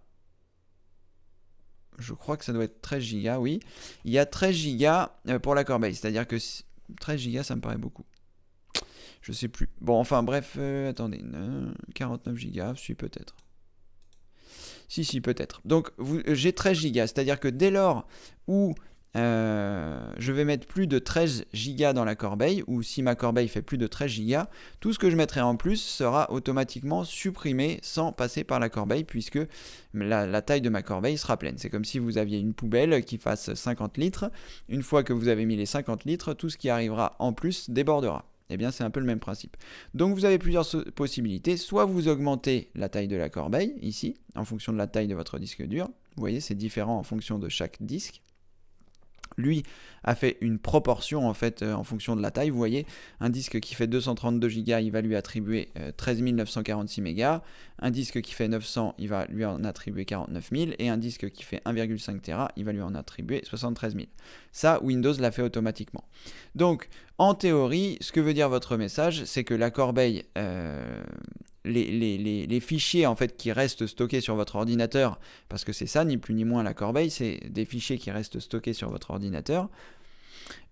Je crois que ça doit être 13 gigas, oui. Il y a 13 gigas pour la corbeille, c'est-à-dire que 13 gigas, ça me paraît beaucoup. Je sais plus. Bon, enfin bref, attendez, 49 gigas, si peut-être. Si, peut-être. Donc, j'ai 13 gigas, c'est-à-dire que dès lors où je vais mettre plus de 13 gigas dans la corbeille, ou si ma corbeille fait plus de 13 gigas, tout ce que je mettrai en plus sera automatiquement supprimé sans passer par la corbeille, puisque la taille de ma corbeille sera pleine. C'est comme si vous aviez une poubelle qui fasse 50 litres. Une fois que vous avez mis les 50 litres, tout ce qui arrivera en plus débordera. Eh bien, c'est un peu le même principe. Donc, vous avez plusieurs possibilités. Soit vous augmentez la taille de la corbeille, ici, en fonction de la taille de votre disque dur. Vous voyez, c'est différent en fonction de chaque disque. Lui a fait une proportion en fait en fonction de la taille. Vous voyez, un disque qui fait 232 Go, il va lui attribuer 13 946 mégas. Un disque qui fait 900, il va lui en attribuer 49 000. Et un disque qui fait 1,5 Tera, il va lui en attribuer 73 000. Ça, Windows l'a fait automatiquement. Donc, en théorie, ce que veut dire votre message, c'est que la corbeille... les fichiers en fait qui restent stockés sur votre ordinateur, parce que c'est ça, ni plus ni moins la corbeille, c'est des fichiers qui restent stockés sur votre ordinateur,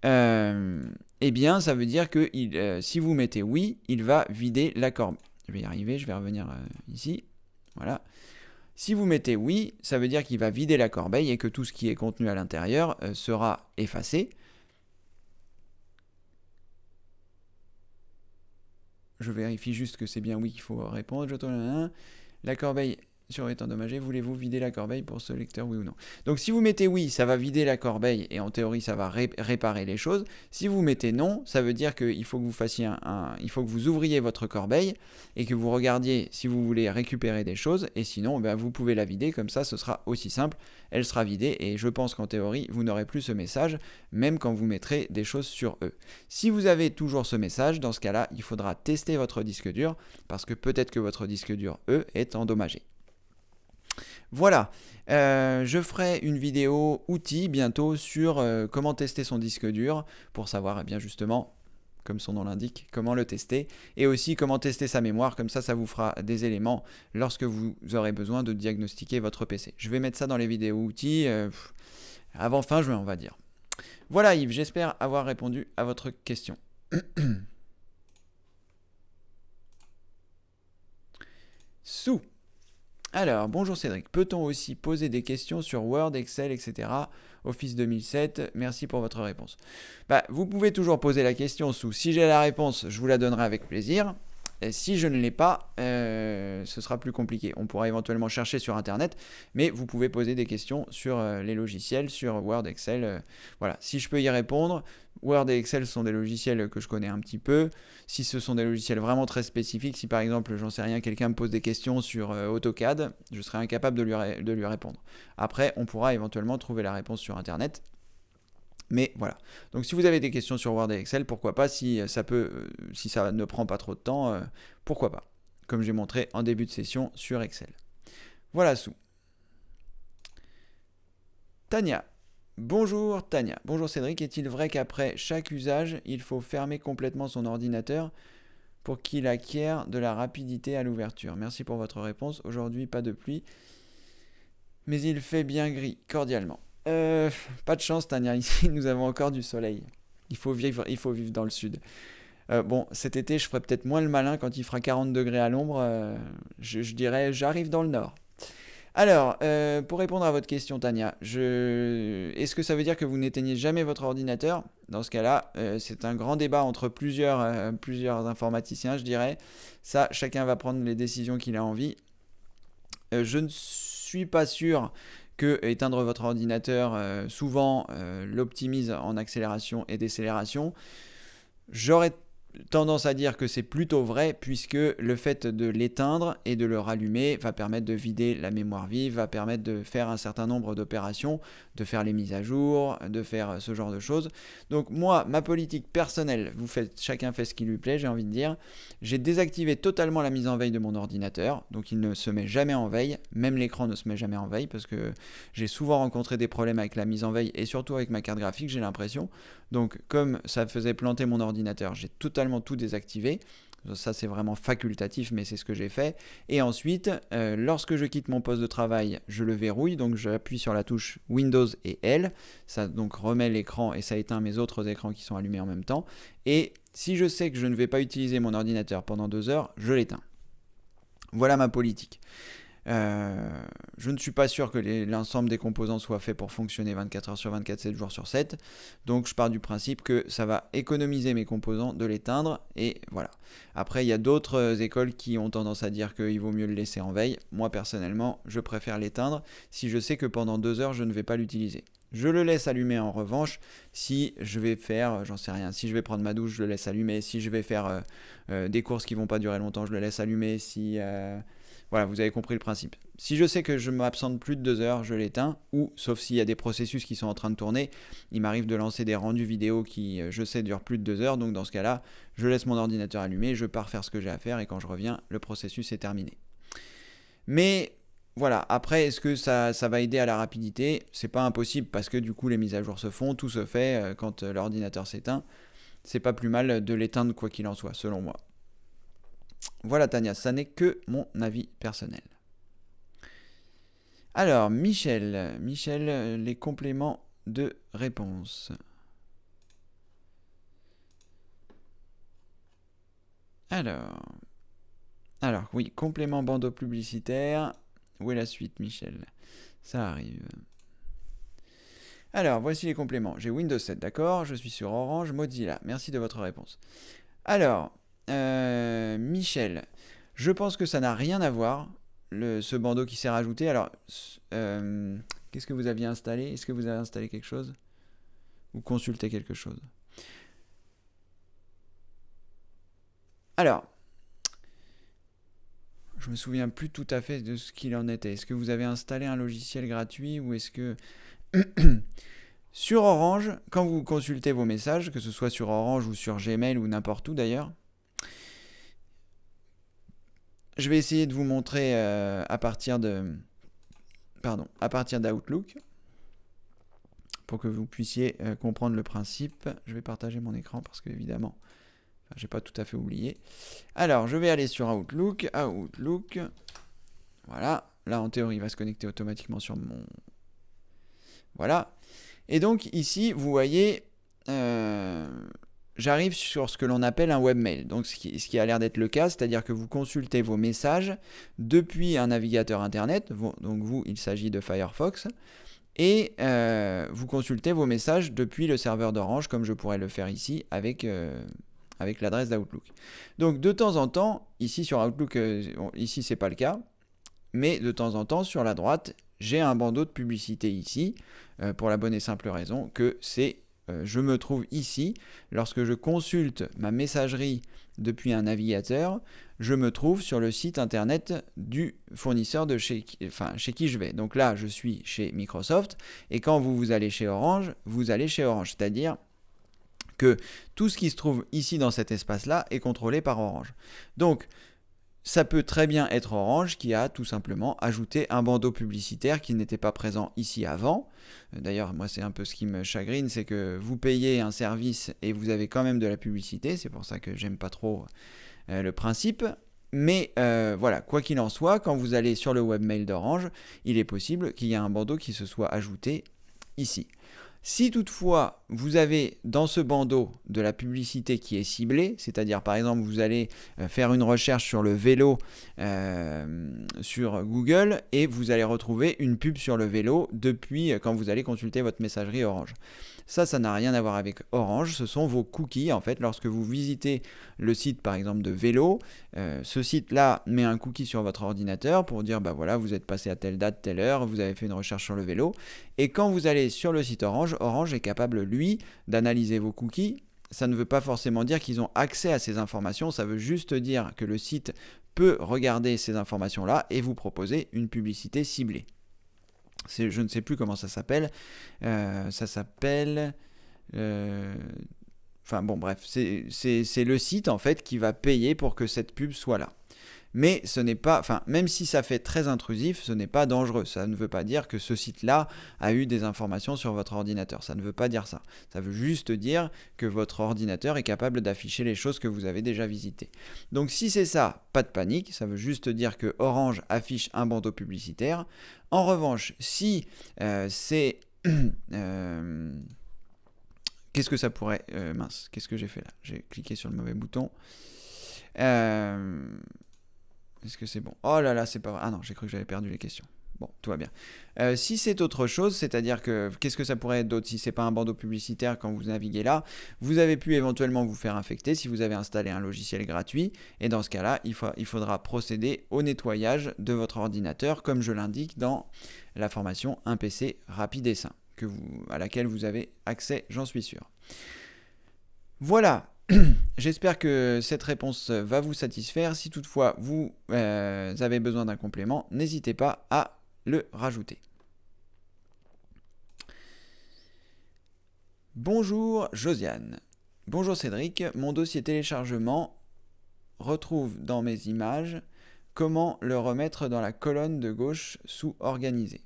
eh bien ça veut dire que si vous mettez oui, il va vider la corbeille. Je vais y arriver, je vais revenir ici, voilà. Si vous mettez oui, ça veut dire qu'il va vider la corbeille et que tout ce qui est contenu à l'intérieur sera effacé. Je vérifie juste que c'est bien oui qu'il faut répondre. La corbeille est endommagée. Voulez-vous vider la corbeille pour ce lecteur, oui ou non? Donc si vous mettez oui, ça va vider la corbeille et en théorie ça va réparer les choses. Si vous mettez non, ça veut dire qu'il faut que vous fassiez il faut que vous ouvriez votre corbeille et que vous regardiez si vous voulez récupérer des choses, et sinon vous pouvez la vider, comme ça ce sera aussi simple, elle sera vidée, et je pense qu'en théorie vous n'aurez plus ce message même quand vous mettrez des choses sur eux. Si vous avez toujours ce message, dans ce cas là il faudra tester votre disque dur, parce que peut-être que votre disque dur est endommagé. Voilà, je ferai une vidéo outil bientôt sur comment tester son disque dur pour savoir bien justement comme son nom l'indique, comment le tester, et aussi comment tester sa mémoire, comme ça vous fera des éléments lorsque vous aurez besoin de diagnostiquer votre PC. Je vais mettre ça dans les vidéos outils avant fin juin, on va dire. Voilà Yves, j'espère avoir répondu à votre question. Sous. Alors, bonjour Cédric, peut-on aussi poser des questions sur Word, Excel, etc. Office 2007, merci pour votre réponse. Vous pouvez toujours poser la question sous. Si j'ai la réponse, je vous la donnerai avec plaisir. Et si je ne l'ai pas, ce sera plus compliqué. On pourra éventuellement chercher sur Internet, mais vous pouvez poser des questions sur les logiciels, sur Word, Excel. Voilà, si je peux y répondre, Word et Excel sont des logiciels que je connais un petit peu. Si ce sont des logiciels vraiment très spécifiques, si par exemple, j'en sais rien, quelqu'un me pose des questions sur AutoCAD, je serai incapable de lui répondre. Après, on pourra éventuellement trouver la réponse sur Internet. Mais voilà. Donc si vous avez des questions sur Word et Excel, pourquoi pas, si ça ne prend pas trop de temps, pourquoi pas. Comme j'ai montré en début de session sur Excel. Voilà sous. Tania. Bonjour Tania. Bonjour Cédric. Est-il vrai qu'après chaque usage, il faut fermer complètement son ordinateur pour qu'il acquiert de la rapidité à l'ouverture? Merci pour votre réponse. Aujourd'hui, pas de pluie, mais il fait bien gris, cordialement. Pas de chance Tania, ici nous avons encore du soleil. Il faut vivre dans le sud. Bon, cet été je ferai peut-être moins le malin quand il fera 40 degrés à l'ombre. Je dirais j'arrive dans le nord. Alors, pour répondre à votre question Tania, est-ce que ça veut dire que vous n'éteignez jamais votre ordinateur? Dans ce cas-là, c'est un grand débat entre plusieurs informaticiens, je dirais. Ça, chacun va prendre les décisions qu'il a envie. Je ne suis pas sûr que éteindre votre ordinateur, souvent, l'optimise en accélération et décélération. J'aurais tendance à dire que c'est plutôt vrai, puisque le fait de l'éteindre et de le rallumer va permettre de vider la mémoire vive, va permettre de faire un certain nombre d'opérations, de faire les mises à jour, de faire ce genre de choses. Donc moi, ma politique personnelle, chacun fait ce qui lui plaît, j'ai envie de dire, j'ai désactivé totalement la mise en veille de mon ordinateur, donc il ne se met jamais en veille, même l'écran ne se met jamais en veille, parce que j'ai souvent rencontré des problèmes avec la mise en veille, et surtout avec ma carte graphique, j'ai l'impression. Donc comme ça faisait planter mon ordinateur, j'ai totalement tout désactivé. Ça c'est vraiment facultatif, mais c'est ce que j'ai fait. Et ensuite, lorsque je quitte mon poste de travail, je le verrouille, donc j'appuie sur la touche Windows et L, ça donc remet l'écran et ça éteint mes autres écrans qui sont allumés en même temps. Et si je sais que je ne vais pas utiliser mon ordinateur pendant 2 heures, je l'éteins. Voilà ma politique. Je ne suis pas sûr que l'ensemble des composants soient faits pour fonctionner 24 heures sur 24, 7 jours sur 7. Donc je pars du principe que ça va économiser mes composants de l'éteindre. Et voilà. Après, il y a d'autres écoles qui ont tendance à dire qu'il vaut mieux le laisser en veille. Moi, personnellement, je préfère l'éteindre si je sais que pendant 2 heures, je ne vais pas l'utiliser. Je le laisse allumer en revanche si je vais faire, j'en sais rien, si je vais prendre ma douche, je le laisse allumer. Si je vais faire des courses qui vont pas durer longtemps, je le laisse allumer. Voilà, vous avez compris le principe. Si je sais que je m'absente plus de 2 heures, je l'éteins, ou, sauf s'il y a des processus qui sont en train de tourner, il m'arrive de lancer des rendus vidéo qui, je sais, durent plus de 2 heures, donc dans ce cas-là, je laisse mon ordinateur allumé, je pars faire ce que j'ai à faire, et quand je reviens, le processus est terminé. Mais voilà, après, est-ce que ça va aider à la rapidité? C'est pas impossible, parce que du coup, les mises à jour se font, tout se fait quand l'ordinateur s'éteint. C'est pas plus mal de l'éteindre quoi qu'il en soit, selon moi. Voilà Tania, ça n'est que mon avis personnel. Alors, Michel, les compléments de réponse. Alors oui, complément bandeau publicitaire. Où est la suite, Michel? Ça arrive. Alors, voici les compléments. J'ai Windows 7, d'accord. Je suis sur Orange, Mozilla. Merci de votre réponse. Alors, Michel, je pense que ça n'a rien à voir, ce bandeau qui s'est rajouté. Alors, qu'est-ce que vous aviez installé? Est-ce que vous avez installé quelque chose? Ou consulté quelque chose? Alors, je me souviens plus tout à fait de ce qu'il en était. Est-ce que vous avez installé un logiciel gratuit ou est-ce que... Sur Orange, quand vous consultez vos messages, que ce soit sur Orange ou sur Gmail ou n'importe où d'ailleurs, je vais essayer de vous montrer à partir d'Outlook pour que vous puissiez comprendre le principe. Je vais partager mon écran parce que évidemment Enfin, j'ai pas tout à fait oublié. Alors, je vais aller sur Outlook. Voilà. Là, en théorie, il va se connecter automatiquement sur mon... Voilà. Et donc, ici, vous voyez, j'arrive sur ce que l'on appelle un webmail. Donc, ce qui a l'air d'être le cas, c'est-à-dire que vous consultez vos messages depuis un navigateur Internet. Donc, vous, il s'agit de Firefox. Et vous consultez vos messages depuis le serveur d'Orange, comme je pourrais le faire ici avec l'adresse d'Outlook. Donc, de temps en temps, ici sur Outlook, ici, c'est pas le cas. Mais de temps en temps, sur la droite, j'ai un bandeau de publicité ici, pour la bonne et simple raison que je me trouve ici, lorsque je consulte ma messagerie depuis un navigateur, je me trouve sur le site internet du fournisseur chez qui je vais. Donc là, je suis chez Microsoft, et quand vous allez chez Orange, vous allez chez Orange, c'est-à-dire que tout ce qui se trouve ici dans cet espace-là est contrôlé par Orange. Donc, ça peut très bien être Orange qui a tout simplement ajouté un bandeau publicitaire qui n'était pas présent ici avant. D'ailleurs, moi, c'est un peu ce qui me chagrine, c'est que vous payez un service et vous avez quand même de la publicité. C'est pour ça que j'aime pas trop le principe. Mais voilà, quoi qu'il en soit, quand vous allez sur le webmail d'Orange, il est possible qu'il y ait un bandeau qui se soit ajouté ici. Si toutefois vous avez dans ce bandeau de la publicité qui est ciblée, c'est-à-dire par exemple vous allez faire une recherche sur le vélo sur Google et vous allez retrouver une pub sur le vélo depuis quand vous allez consulter votre messagerie Orange. Ça n'a rien à voir avec Orange, ce sont vos cookies en fait. Lorsque vous visitez le site par exemple de vélo, ce site-là met un cookie sur votre ordinateur pour dire bah voilà, vous êtes passé à telle date, telle heure, vous avez fait une recherche sur le vélo. Et quand vous allez sur le site Orange, Orange est capable lui d'analyser vos cookies. Ça ne veut pas forcément dire qu'ils ont accès à ces informations, ça veut juste dire que le site peut regarder ces informations-là et vous proposer une publicité ciblée. Je ne sais plus comment ça s'appelle. Ça s'appelle... Enfin bon, bref, c'est le site en fait qui va payer pour que cette pub soit là. Mais ce n'est pas, enfin, même si ça fait très intrusif, ce n'est pas dangereux. Ça ne veut pas dire que ce site-là a eu des informations sur votre ordinateur. Ça ne veut pas dire ça. Ça veut juste dire que votre ordinateur est capable d'afficher les choses que vous avez déjà visitées. Donc si c'est ça, pas de panique. Ça veut juste dire que Orange affiche un bandeau publicitaire. En revanche, si c'est... qu'est-ce que ça pourrait... mince, qu'est-ce que j'ai fait là? J'ai cliqué sur le mauvais bouton. Est-ce que c'est bon? Oh là là, c'est pas vrai. Ah non, j'ai cru que j'avais perdu les questions. Bon, tout va bien. Si c'est autre chose, c'est-à-dire que qu'est-ce que ça pourrait être d'autre si c'est pas un bandeau publicitaire quand vous naviguez là? Vous avez pu éventuellement vous faire infecter si vous avez installé un logiciel gratuit. Et dans ce cas-là, il faudra procéder au nettoyage de votre ordinateur, comme je l'indique dans la formation Un PC rapide et sain, à laquelle vous avez accès, j'en suis sûr. Voilà. J'espère que cette réponse va vous satisfaire. Si toutefois vous avez besoin d'un complément, n'hésitez pas à le rajouter. Bonjour Josiane. Bonjour Cédric. Mon dossier téléchargement retrouve dans mes images. Comment le remettre dans la colonne de gauche sous Organiser?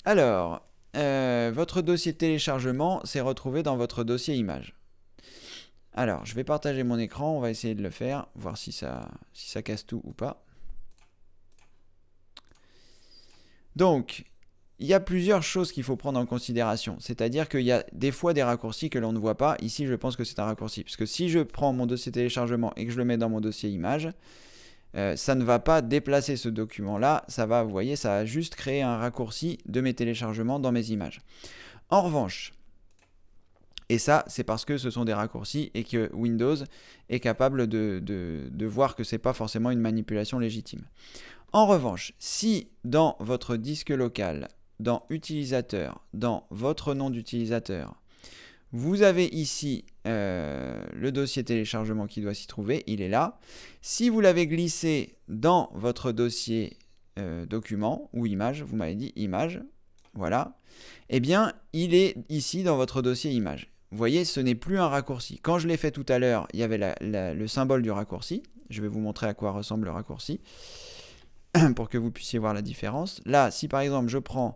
Alors, votre dossier téléchargement s'est retrouvé dans votre dossier images. Alors, je vais partager mon écran, on va essayer de le faire, voir si ça casse tout ou pas. Donc, il y a plusieurs choses qu'il faut prendre en considération. C'est-à-dire qu'il y a des fois des raccourcis que l'on ne voit pas. Ici, je pense que c'est un raccourci. Parce que si je prends mon dossier téléchargement et que je le mets dans mon dossier images, ça ne va pas déplacer ce document-là. Ça va, vous voyez, ça va juste créer un raccourci de mes téléchargements dans mes images. En revanche, et ça, c'est parce que ce sont des raccourcis et que Windows est capable de voir que ce n'est pas forcément une manipulation légitime. En revanche, si dans votre disque local, dans Utilisateur, dans votre nom d'utilisateur, vous avez ici le dossier téléchargement qui doit s'y trouver, il est là. Si vous l'avez glissé dans votre dossier document ou image, vous m'avez dit image, voilà, eh bien, il est ici dans votre dossier image. Vous voyez, ce n'est plus un raccourci. Quand je l'ai fait tout à l'heure, il y avait le symbole du raccourci. Je vais vous montrer à quoi ressemble le raccourci pour que vous puissiez voir la différence. Là, si par exemple je prends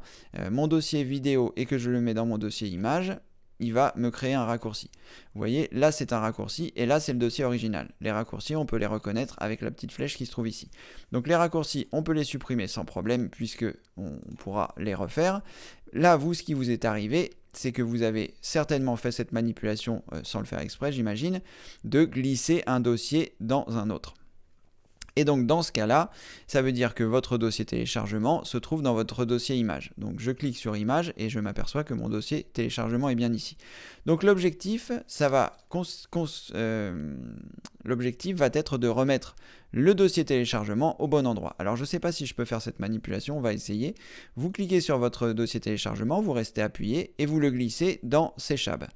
mon dossier vidéo et que je le mets dans mon dossier image, il va me créer un raccourci. Vous voyez, là c'est un raccourci et là c'est le dossier original. Les raccourcis, on peut les reconnaître avec la petite flèche qui se trouve ici. Donc les raccourcis, on peut les supprimer sans problème puisque on pourra les refaire. Là, vous, ce qui vous est arrivé, c'est que vous avez certainement fait cette manipulation sans le faire exprès, j'imagine, de glisser un dossier dans un autre. Et donc dans ce cas-là, ça veut dire que votre dossier téléchargement se trouve dans votre dossier image. Donc je clique sur image et je m'aperçois que mon dossier téléchargement est bien ici. Donc l'objectif, l'objectif va être de remettre le dossier téléchargement au bon endroit. Alors je ne sais pas si je peux faire cette manipulation, on va essayer. Vous cliquez sur votre dossier téléchargement, vous restez appuyé et vous le glissez dans Seshab.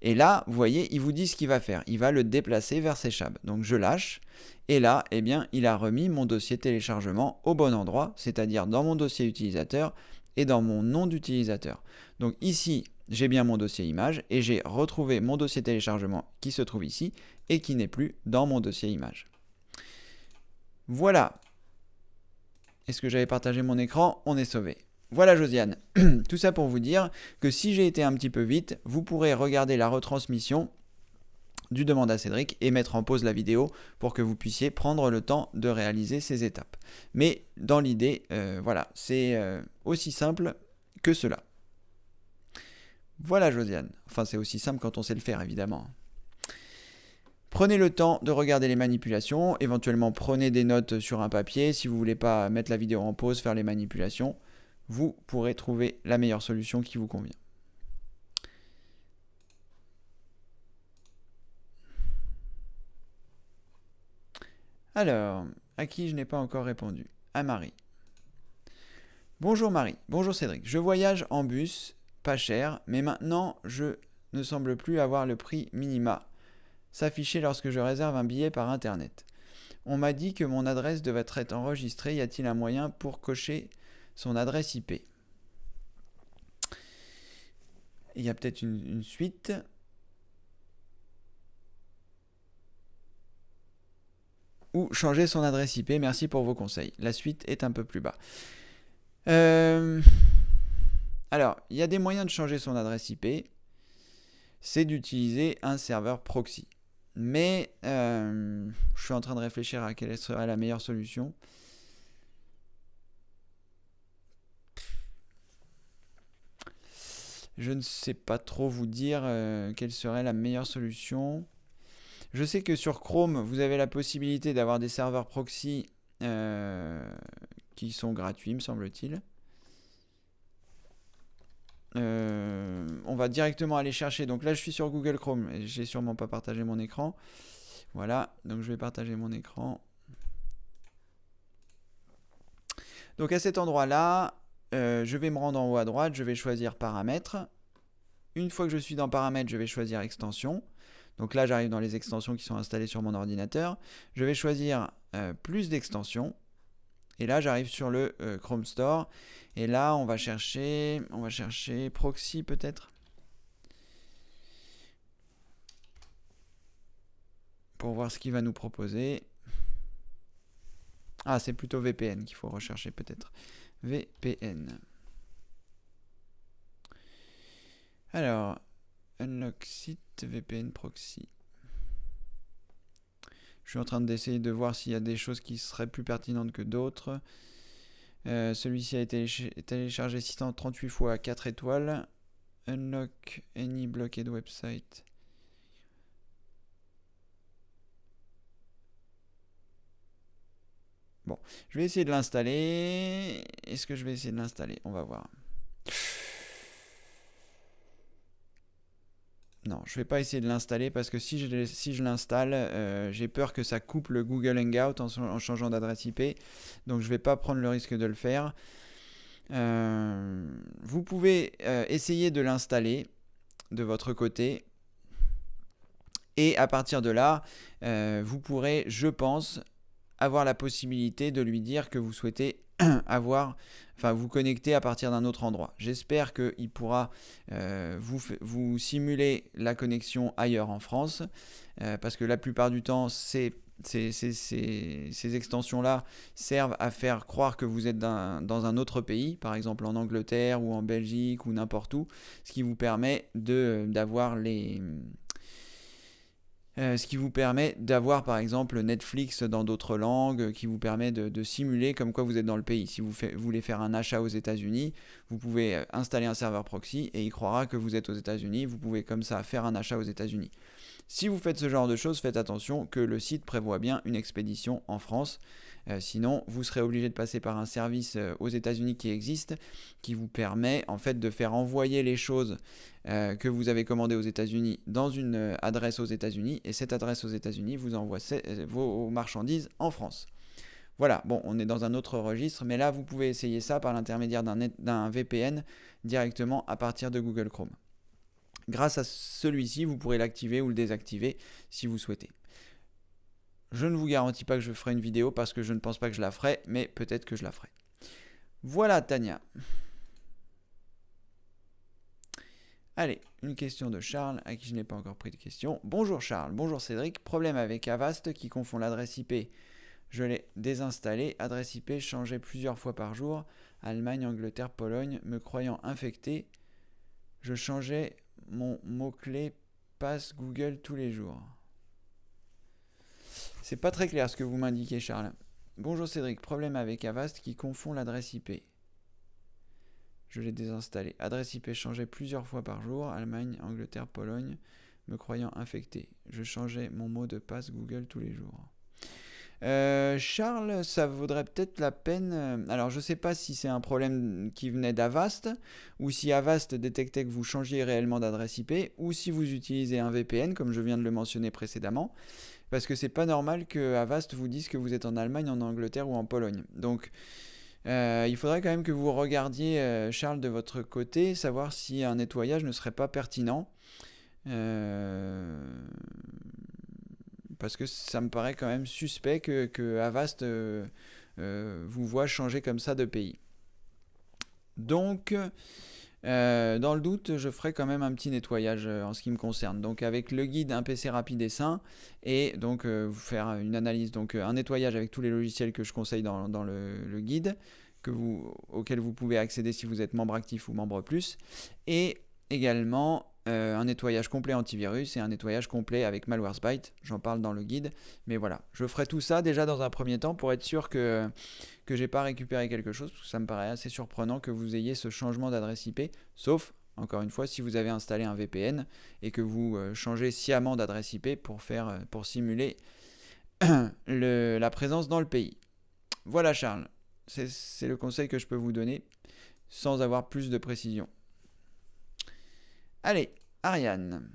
Et là, vous voyez, il vous dit ce qu'il va faire. Il va le déplacer vers Seshab. Donc je lâche. Et là, eh bien, il a remis mon dossier téléchargement au bon endroit, c'est-à-dire dans mon dossier utilisateur et dans mon nom d'utilisateur. Donc ici, j'ai bien mon dossier image et j'ai retrouvé mon dossier téléchargement qui se trouve ici et qui n'est plus dans mon dossier image. Voilà. Est-ce que j'avais partagé mon écran? On est sauvé. Voilà Josiane, tout ça pour vous dire que si j'ai été un petit peu vite, vous pourrez regarder la retransmission du Demande à Cédric et mettre en pause la vidéo pour que vous puissiez prendre le temps de réaliser ces étapes. Mais dans l'idée, voilà, c'est aussi simple que cela. Voilà Josiane, enfin c'est aussi simple quand on sait le faire évidemment. Prenez le temps de regarder les manipulations, éventuellement prenez des notes sur un papier si vous ne voulez pas mettre la vidéo en pause, faire les manipulations. Vous pourrez trouver la meilleure solution qui vous convient. Alors, à qui je n'ai pas encore répondu? À Marie. Bonjour Marie, bonjour Cédric. Je voyage en bus, pas cher, mais maintenant je ne semble plus avoir le prix minima s'afficher lorsque je réserve un billet par internet. On m'a dit que mon adresse devait être enregistrée. Y a-t-il un moyen pour cocher son adresse IP? Il y a peut-être une suite. Ou changer son adresse IP. Merci pour vos conseils. La suite est un peu plus bas. Alors, il y a des moyens de changer son adresse IP. C'est d'utiliser un serveur proxy. Mais je suis en train de réfléchir à quelle serait la meilleure solution. Je ne sais pas trop vous dire quelle serait la meilleure solution. Je sais que sur Chrome, vous avez la possibilité d'avoir des serveurs proxy qui sont gratuits, me semble-t-il. On va directement aller chercher. Donc là, je suis sur Google Chrome et j'ai sûrement pas partagé mon écran. Voilà, donc je vais partager mon écran. Donc à cet endroit-là, je vais me rendre en haut à droite, je vais choisir paramètres. Une fois que je suis dans paramètres, je vais choisir extension. Donc là, j'arrive dans les extensions qui sont installées sur mon ordinateur. Je vais choisir plus d'extensions. Et là, j'arrive sur le Chrome Store. Et là, on va chercher proxy peut-être. Pour voir ce qu'il va nous proposer. Ah, c'est plutôt VPN qu'il faut rechercher peut-être. VPN. Alors, unlock site VPN proxy. Je suis en train d'essayer de voir s'il y a des choses qui seraient plus pertinentes que d'autres. Celui-ci a été téléchargé 638 fois à 4 étoiles. Unlock any blocked website. Bon, je vais essayer de l'installer. Est-ce que je vais essayer de l'installer? On va voir. Non, je ne vais pas essayer de l'installer parce que si je l'installe, j'ai peur que ça coupe le Google Hangout en changeant d'adresse IP. Donc je ne vais pas prendre le risque de le faire. Vous pouvez essayer de l'installer de votre côté. Et à partir de là, vous pourrez, je pense, avoir la possibilité de lui dire que vous souhaitez vous connecter à partir d'un autre endroit. J'espère qu'il pourra vous simuler la connexion ailleurs en France, parce que la plupart du temps, c'est Ces extensions-là servent à faire croire que vous êtes dans un autre pays, par exemple en Angleterre ou en Belgique ou n'importe où, ce qui vous permet d'avoir ce qui vous permet d'avoir par exemple Netflix dans d'autres langues, qui vous permet de simuler comme quoi vous êtes dans le pays. Si vous voulez faire un achat aux États-Unis, vous pouvez installer un serveur proxy et il croira que vous êtes aux États-Unis. Vous pouvez comme ça faire un achat aux États-Unis. Si vous faites ce genre de choses, faites attention que le site prévoit bien une expédition en France. Sinon, vous serez obligé de passer par un service aux États-Unis qui existe, qui vous permet en fait de faire envoyer les choses que vous avez commandées aux États-Unis dans une adresse aux États-Unis, et cette adresse aux États-Unis vous envoie vos marchandises en France. Voilà, bon, on est dans un autre registre, mais là, vous pouvez essayer ça par l'intermédiaire d'un VPN directement à partir de Google Chrome. Grâce à celui-ci, vous pourrez l'activer ou le désactiver si vous souhaitez. Je ne vous garantis pas que je ferai une vidéo parce que je ne pense pas que je la ferai, mais peut-être que je la ferai. Voilà Tania. Allez, une question de Charles, à qui je n'ai pas encore pris de question. Bonjour Charles, bonjour Cédric. Problème avec Avast qui confond l'adresse IP. Je l'ai désinstallé. Adresse IP changée plusieurs fois par jour. Allemagne, Angleterre, Pologne. Me croyant infecté, je changeais mon mot-clé passe Google tous les jours. C'est pas très clair ce que vous m'indiquez, Charles. Bonjour Cédric, problème avec Avast qui confond l'adresse IP. Je l'ai désinstallé. Adresse IP changée plusieurs fois par jour. Allemagne, Angleterre, Pologne. Me croyant infecté. Je changeais mon mot de passe Google tous les jours. Charles, ça vaudrait peut-être la peine. Alors, je ne sais pas si c'est un problème qui venait d'Avast ou si Avast détectait que vous changiez réellement d'adresse IP ou si vous utilisez un VPN, comme je viens de le mentionner précédemment. Parce que c'est pas normal que Avast vous dise que vous êtes en Allemagne, en Angleterre ou en Pologne. Donc, il faudrait quand même que vous regardiez, Charles, de votre côté, savoir si un nettoyage ne serait pas pertinent. Parce que ça me paraît quand même suspect que Avast vous voit changer comme ça de pays. Donc, dans le doute, je ferai quand même un petit nettoyage en ce qui me concerne. Donc, avec le guide Un PC rapide et sain, et donc vous faire une analyse, donc un nettoyage avec tous les logiciels que je conseille dans le guide, auquel vous pouvez accéder si vous êtes membre actif ou membre plus, et également un nettoyage complet antivirus et un nettoyage complet avec Malwarebytes, j'en parle dans le guide, mais voilà, je ferai tout ça déjà dans un premier temps pour être sûr que j'ai pas récupéré quelque chose, parce que ça me paraît assez surprenant que vous ayez ce changement d'adresse IP, sauf, encore une fois, si vous avez installé un VPN et que vous changez sciemment d'adresse IP pour simuler la présence dans le pays. Voilà Charles, c'est le conseil que je peux vous donner sans avoir plus de précision. Allez, Ariane,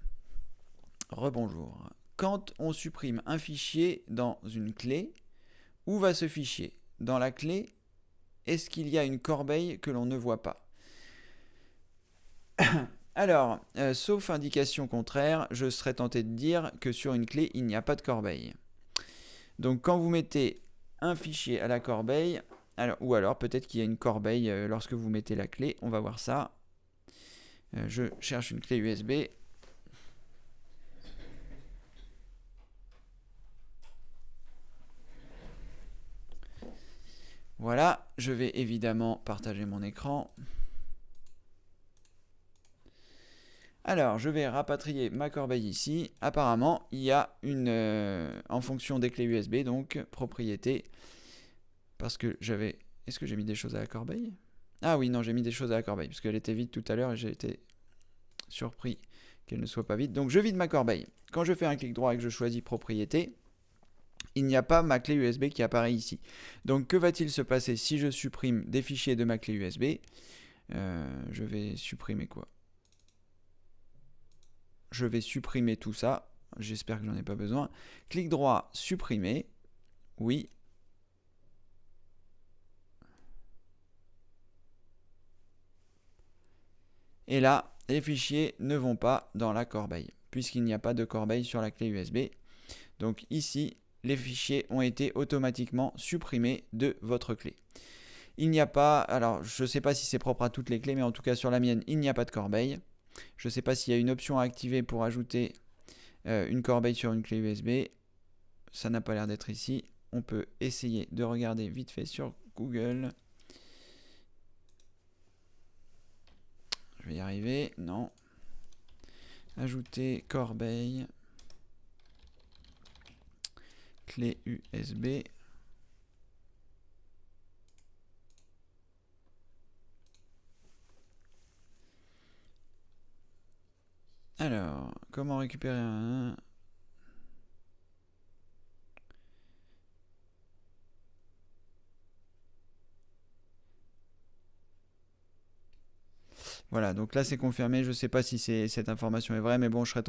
rebonjour. Quand on supprime un fichier dans une clé, où va ce fichier? Dans la clé, est-ce qu'il y a une corbeille que l'on ne voit pas? Alors, sauf indication contraire, je serais tenté de dire que sur une clé, il n'y a pas de corbeille. Donc quand vous mettez un fichier à la corbeille, ou alors peut-être qu'il y a une corbeille lorsque vous mettez la clé, on va voir ça. Je cherche une clé USB. Voilà, je vais évidemment partager mon écran. Alors, je vais rapatrier ma corbeille ici. Apparemment, il y a en fonction des clés USB, donc propriété. Parce que j'avais... Est-ce que j'ai mis des choses à la corbeille? Ah oui, non, j'ai mis des choses à la corbeille, parce qu'elle était vide tout à l'heure et j'ai été surpris qu'elle ne soit pas vide. Donc je vide ma corbeille. Quand je fais un clic droit et que je choisis propriété, il n'y a pas ma clé USB qui apparaît ici. Donc que va-t-il se passer si je supprime des fichiers de ma clé USB? Je vais supprimer quoi? Je vais supprimer tout ça. J'espère que j'en ai pas besoin. Clic droit, supprimer. Oui. Et là, les fichiers ne vont pas dans la corbeille, puisqu'il n'y a pas de corbeille sur la clé USB. Donc ici, les fichiers ont été automatiquement supprimés de votre clé. Il n'y a pas, alors je ne sais pas si c'est propre à toutes les clés, mais en tout cas sur la mienne, il n'y a pas de corbeille. Je ne sais pas s'il y a une option à activer pour ajouter une corbeille sur une clé USB. ça n'a pas l'air d'être ici. On peut essayer de regarder vite fait sur Google. Je vais y arriver. Non. Ajouter corbeille. Clé USB. Alors, comment récupérer un... Voilà, donc là c'est confirmé, je ne sais pas si cette information est vraie, mais bon, j'aurais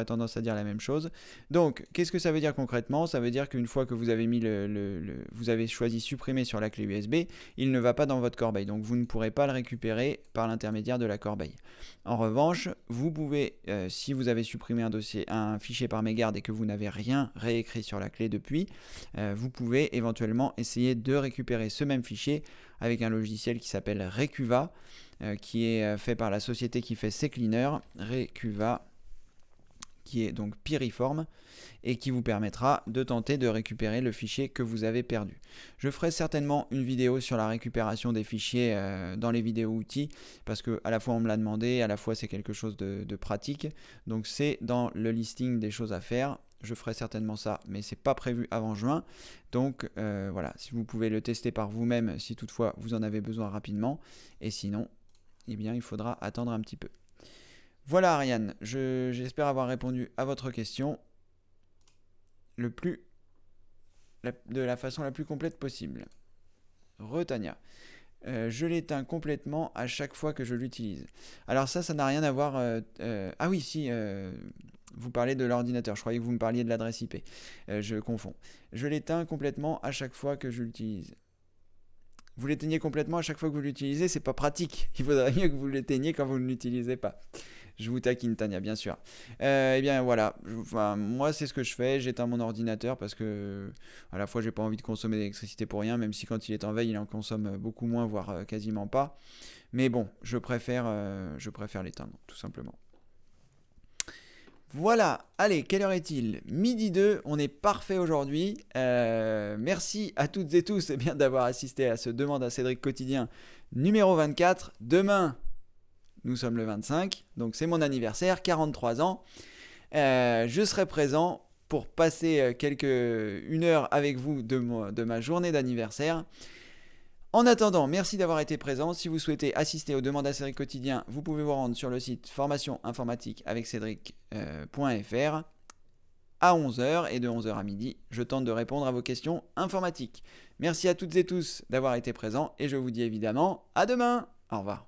tendance à dire la même chose. Donc, qu'est-ce que ça veut dire concrètement? Ça veut dire qu'une fois que vous avez mis vous avez choisi supprimer sur la clé USB, il ne va pas dans votre corbeille, donc vous ne pourrez pas le récupérer par l'intermédiaire de la corbeille. En revanche, vous pouvez, si vous avez supprimé un fichier par mégarde et que vous n'avez rien réécrit sur la clé depuis, vous pouvez éventuellement essayer de récupérer ce même fichier avec un logiciel qui s'appelle Recuva, qui est fait par la société qui fait CCleaner, Recuva, qui est donc piriform, et qui vous permettra de tenter de récupérer le fichier que vous avez perdu. Je ferai certainement une vidéo sur la récupération des fichiers dans les vidéos outils, parce que à la fois on me l'a demandé, à la fois c'est quelque chose de pratique, donc c'est dans le listing des choses à faire. Je ferai certainement ça, mais c'est pas prévu avant juin. Donc voilà, si vous pouvez le tester par vous-même, si toutefois vous en avez besoin rapidement, et sinon, eh bien il faudra attendre un petit peu. Voilà Ariane, j'espère avoir répondu à votre question de la façon la plus complète possible. Retania. Je l'éteins complètement à chaque fois que je l'utilise. Alors ça n'a rien à voir... ah oui, si, vous parlez de l'ordinateur. Je croyais que vous me parliez de l'adresse IP. Je confonds. Je l'éteins complètement à chaque fois que je l'utilise. Vous l'éteignez complètement à chaque fois que vous l'utilisez, c'est pas pratique. Il faudrait mieux que vous l'éteigniez quand vous ne l'utilisez pas. Je vous taquine, Tania, bien sûr. Eh bien voilà, moi c'est ce que je fais, j'éteins mon ordinateur parce que à la fois j'ai pas envie de consommer d'électricité pour rien, même si quand il est en veille il en consomme beaucoup moins, voire quasiment pas. Mais bon, je préfère l'éteindre, tout simplement. Voilà, allez, quelle heure est-il? Midi 2, on est parfait aujourd'hui. Merci à toutes et tous d'avoir assisté à ce Demande à Cédric quotidien numéro 24. Demain, nous sommes le 25, donc c'est mon anniversaire, 43 ans. Je serai présent pour passer une heure avec vous de ma journée d'anniversaire. En attendant, merci d'avoir été présent. Si vous souhaitez assister aux demandes à Cédric quotidien, vous pouvez vous rendre sur le site formation informatique avec Cédric.fr à 11h et de 11h à midi, je tente de répondre à vos questions informatiques. Merci à toutes et tous d'avoir été présents et je vous dis évidemment à demain. Au revoir.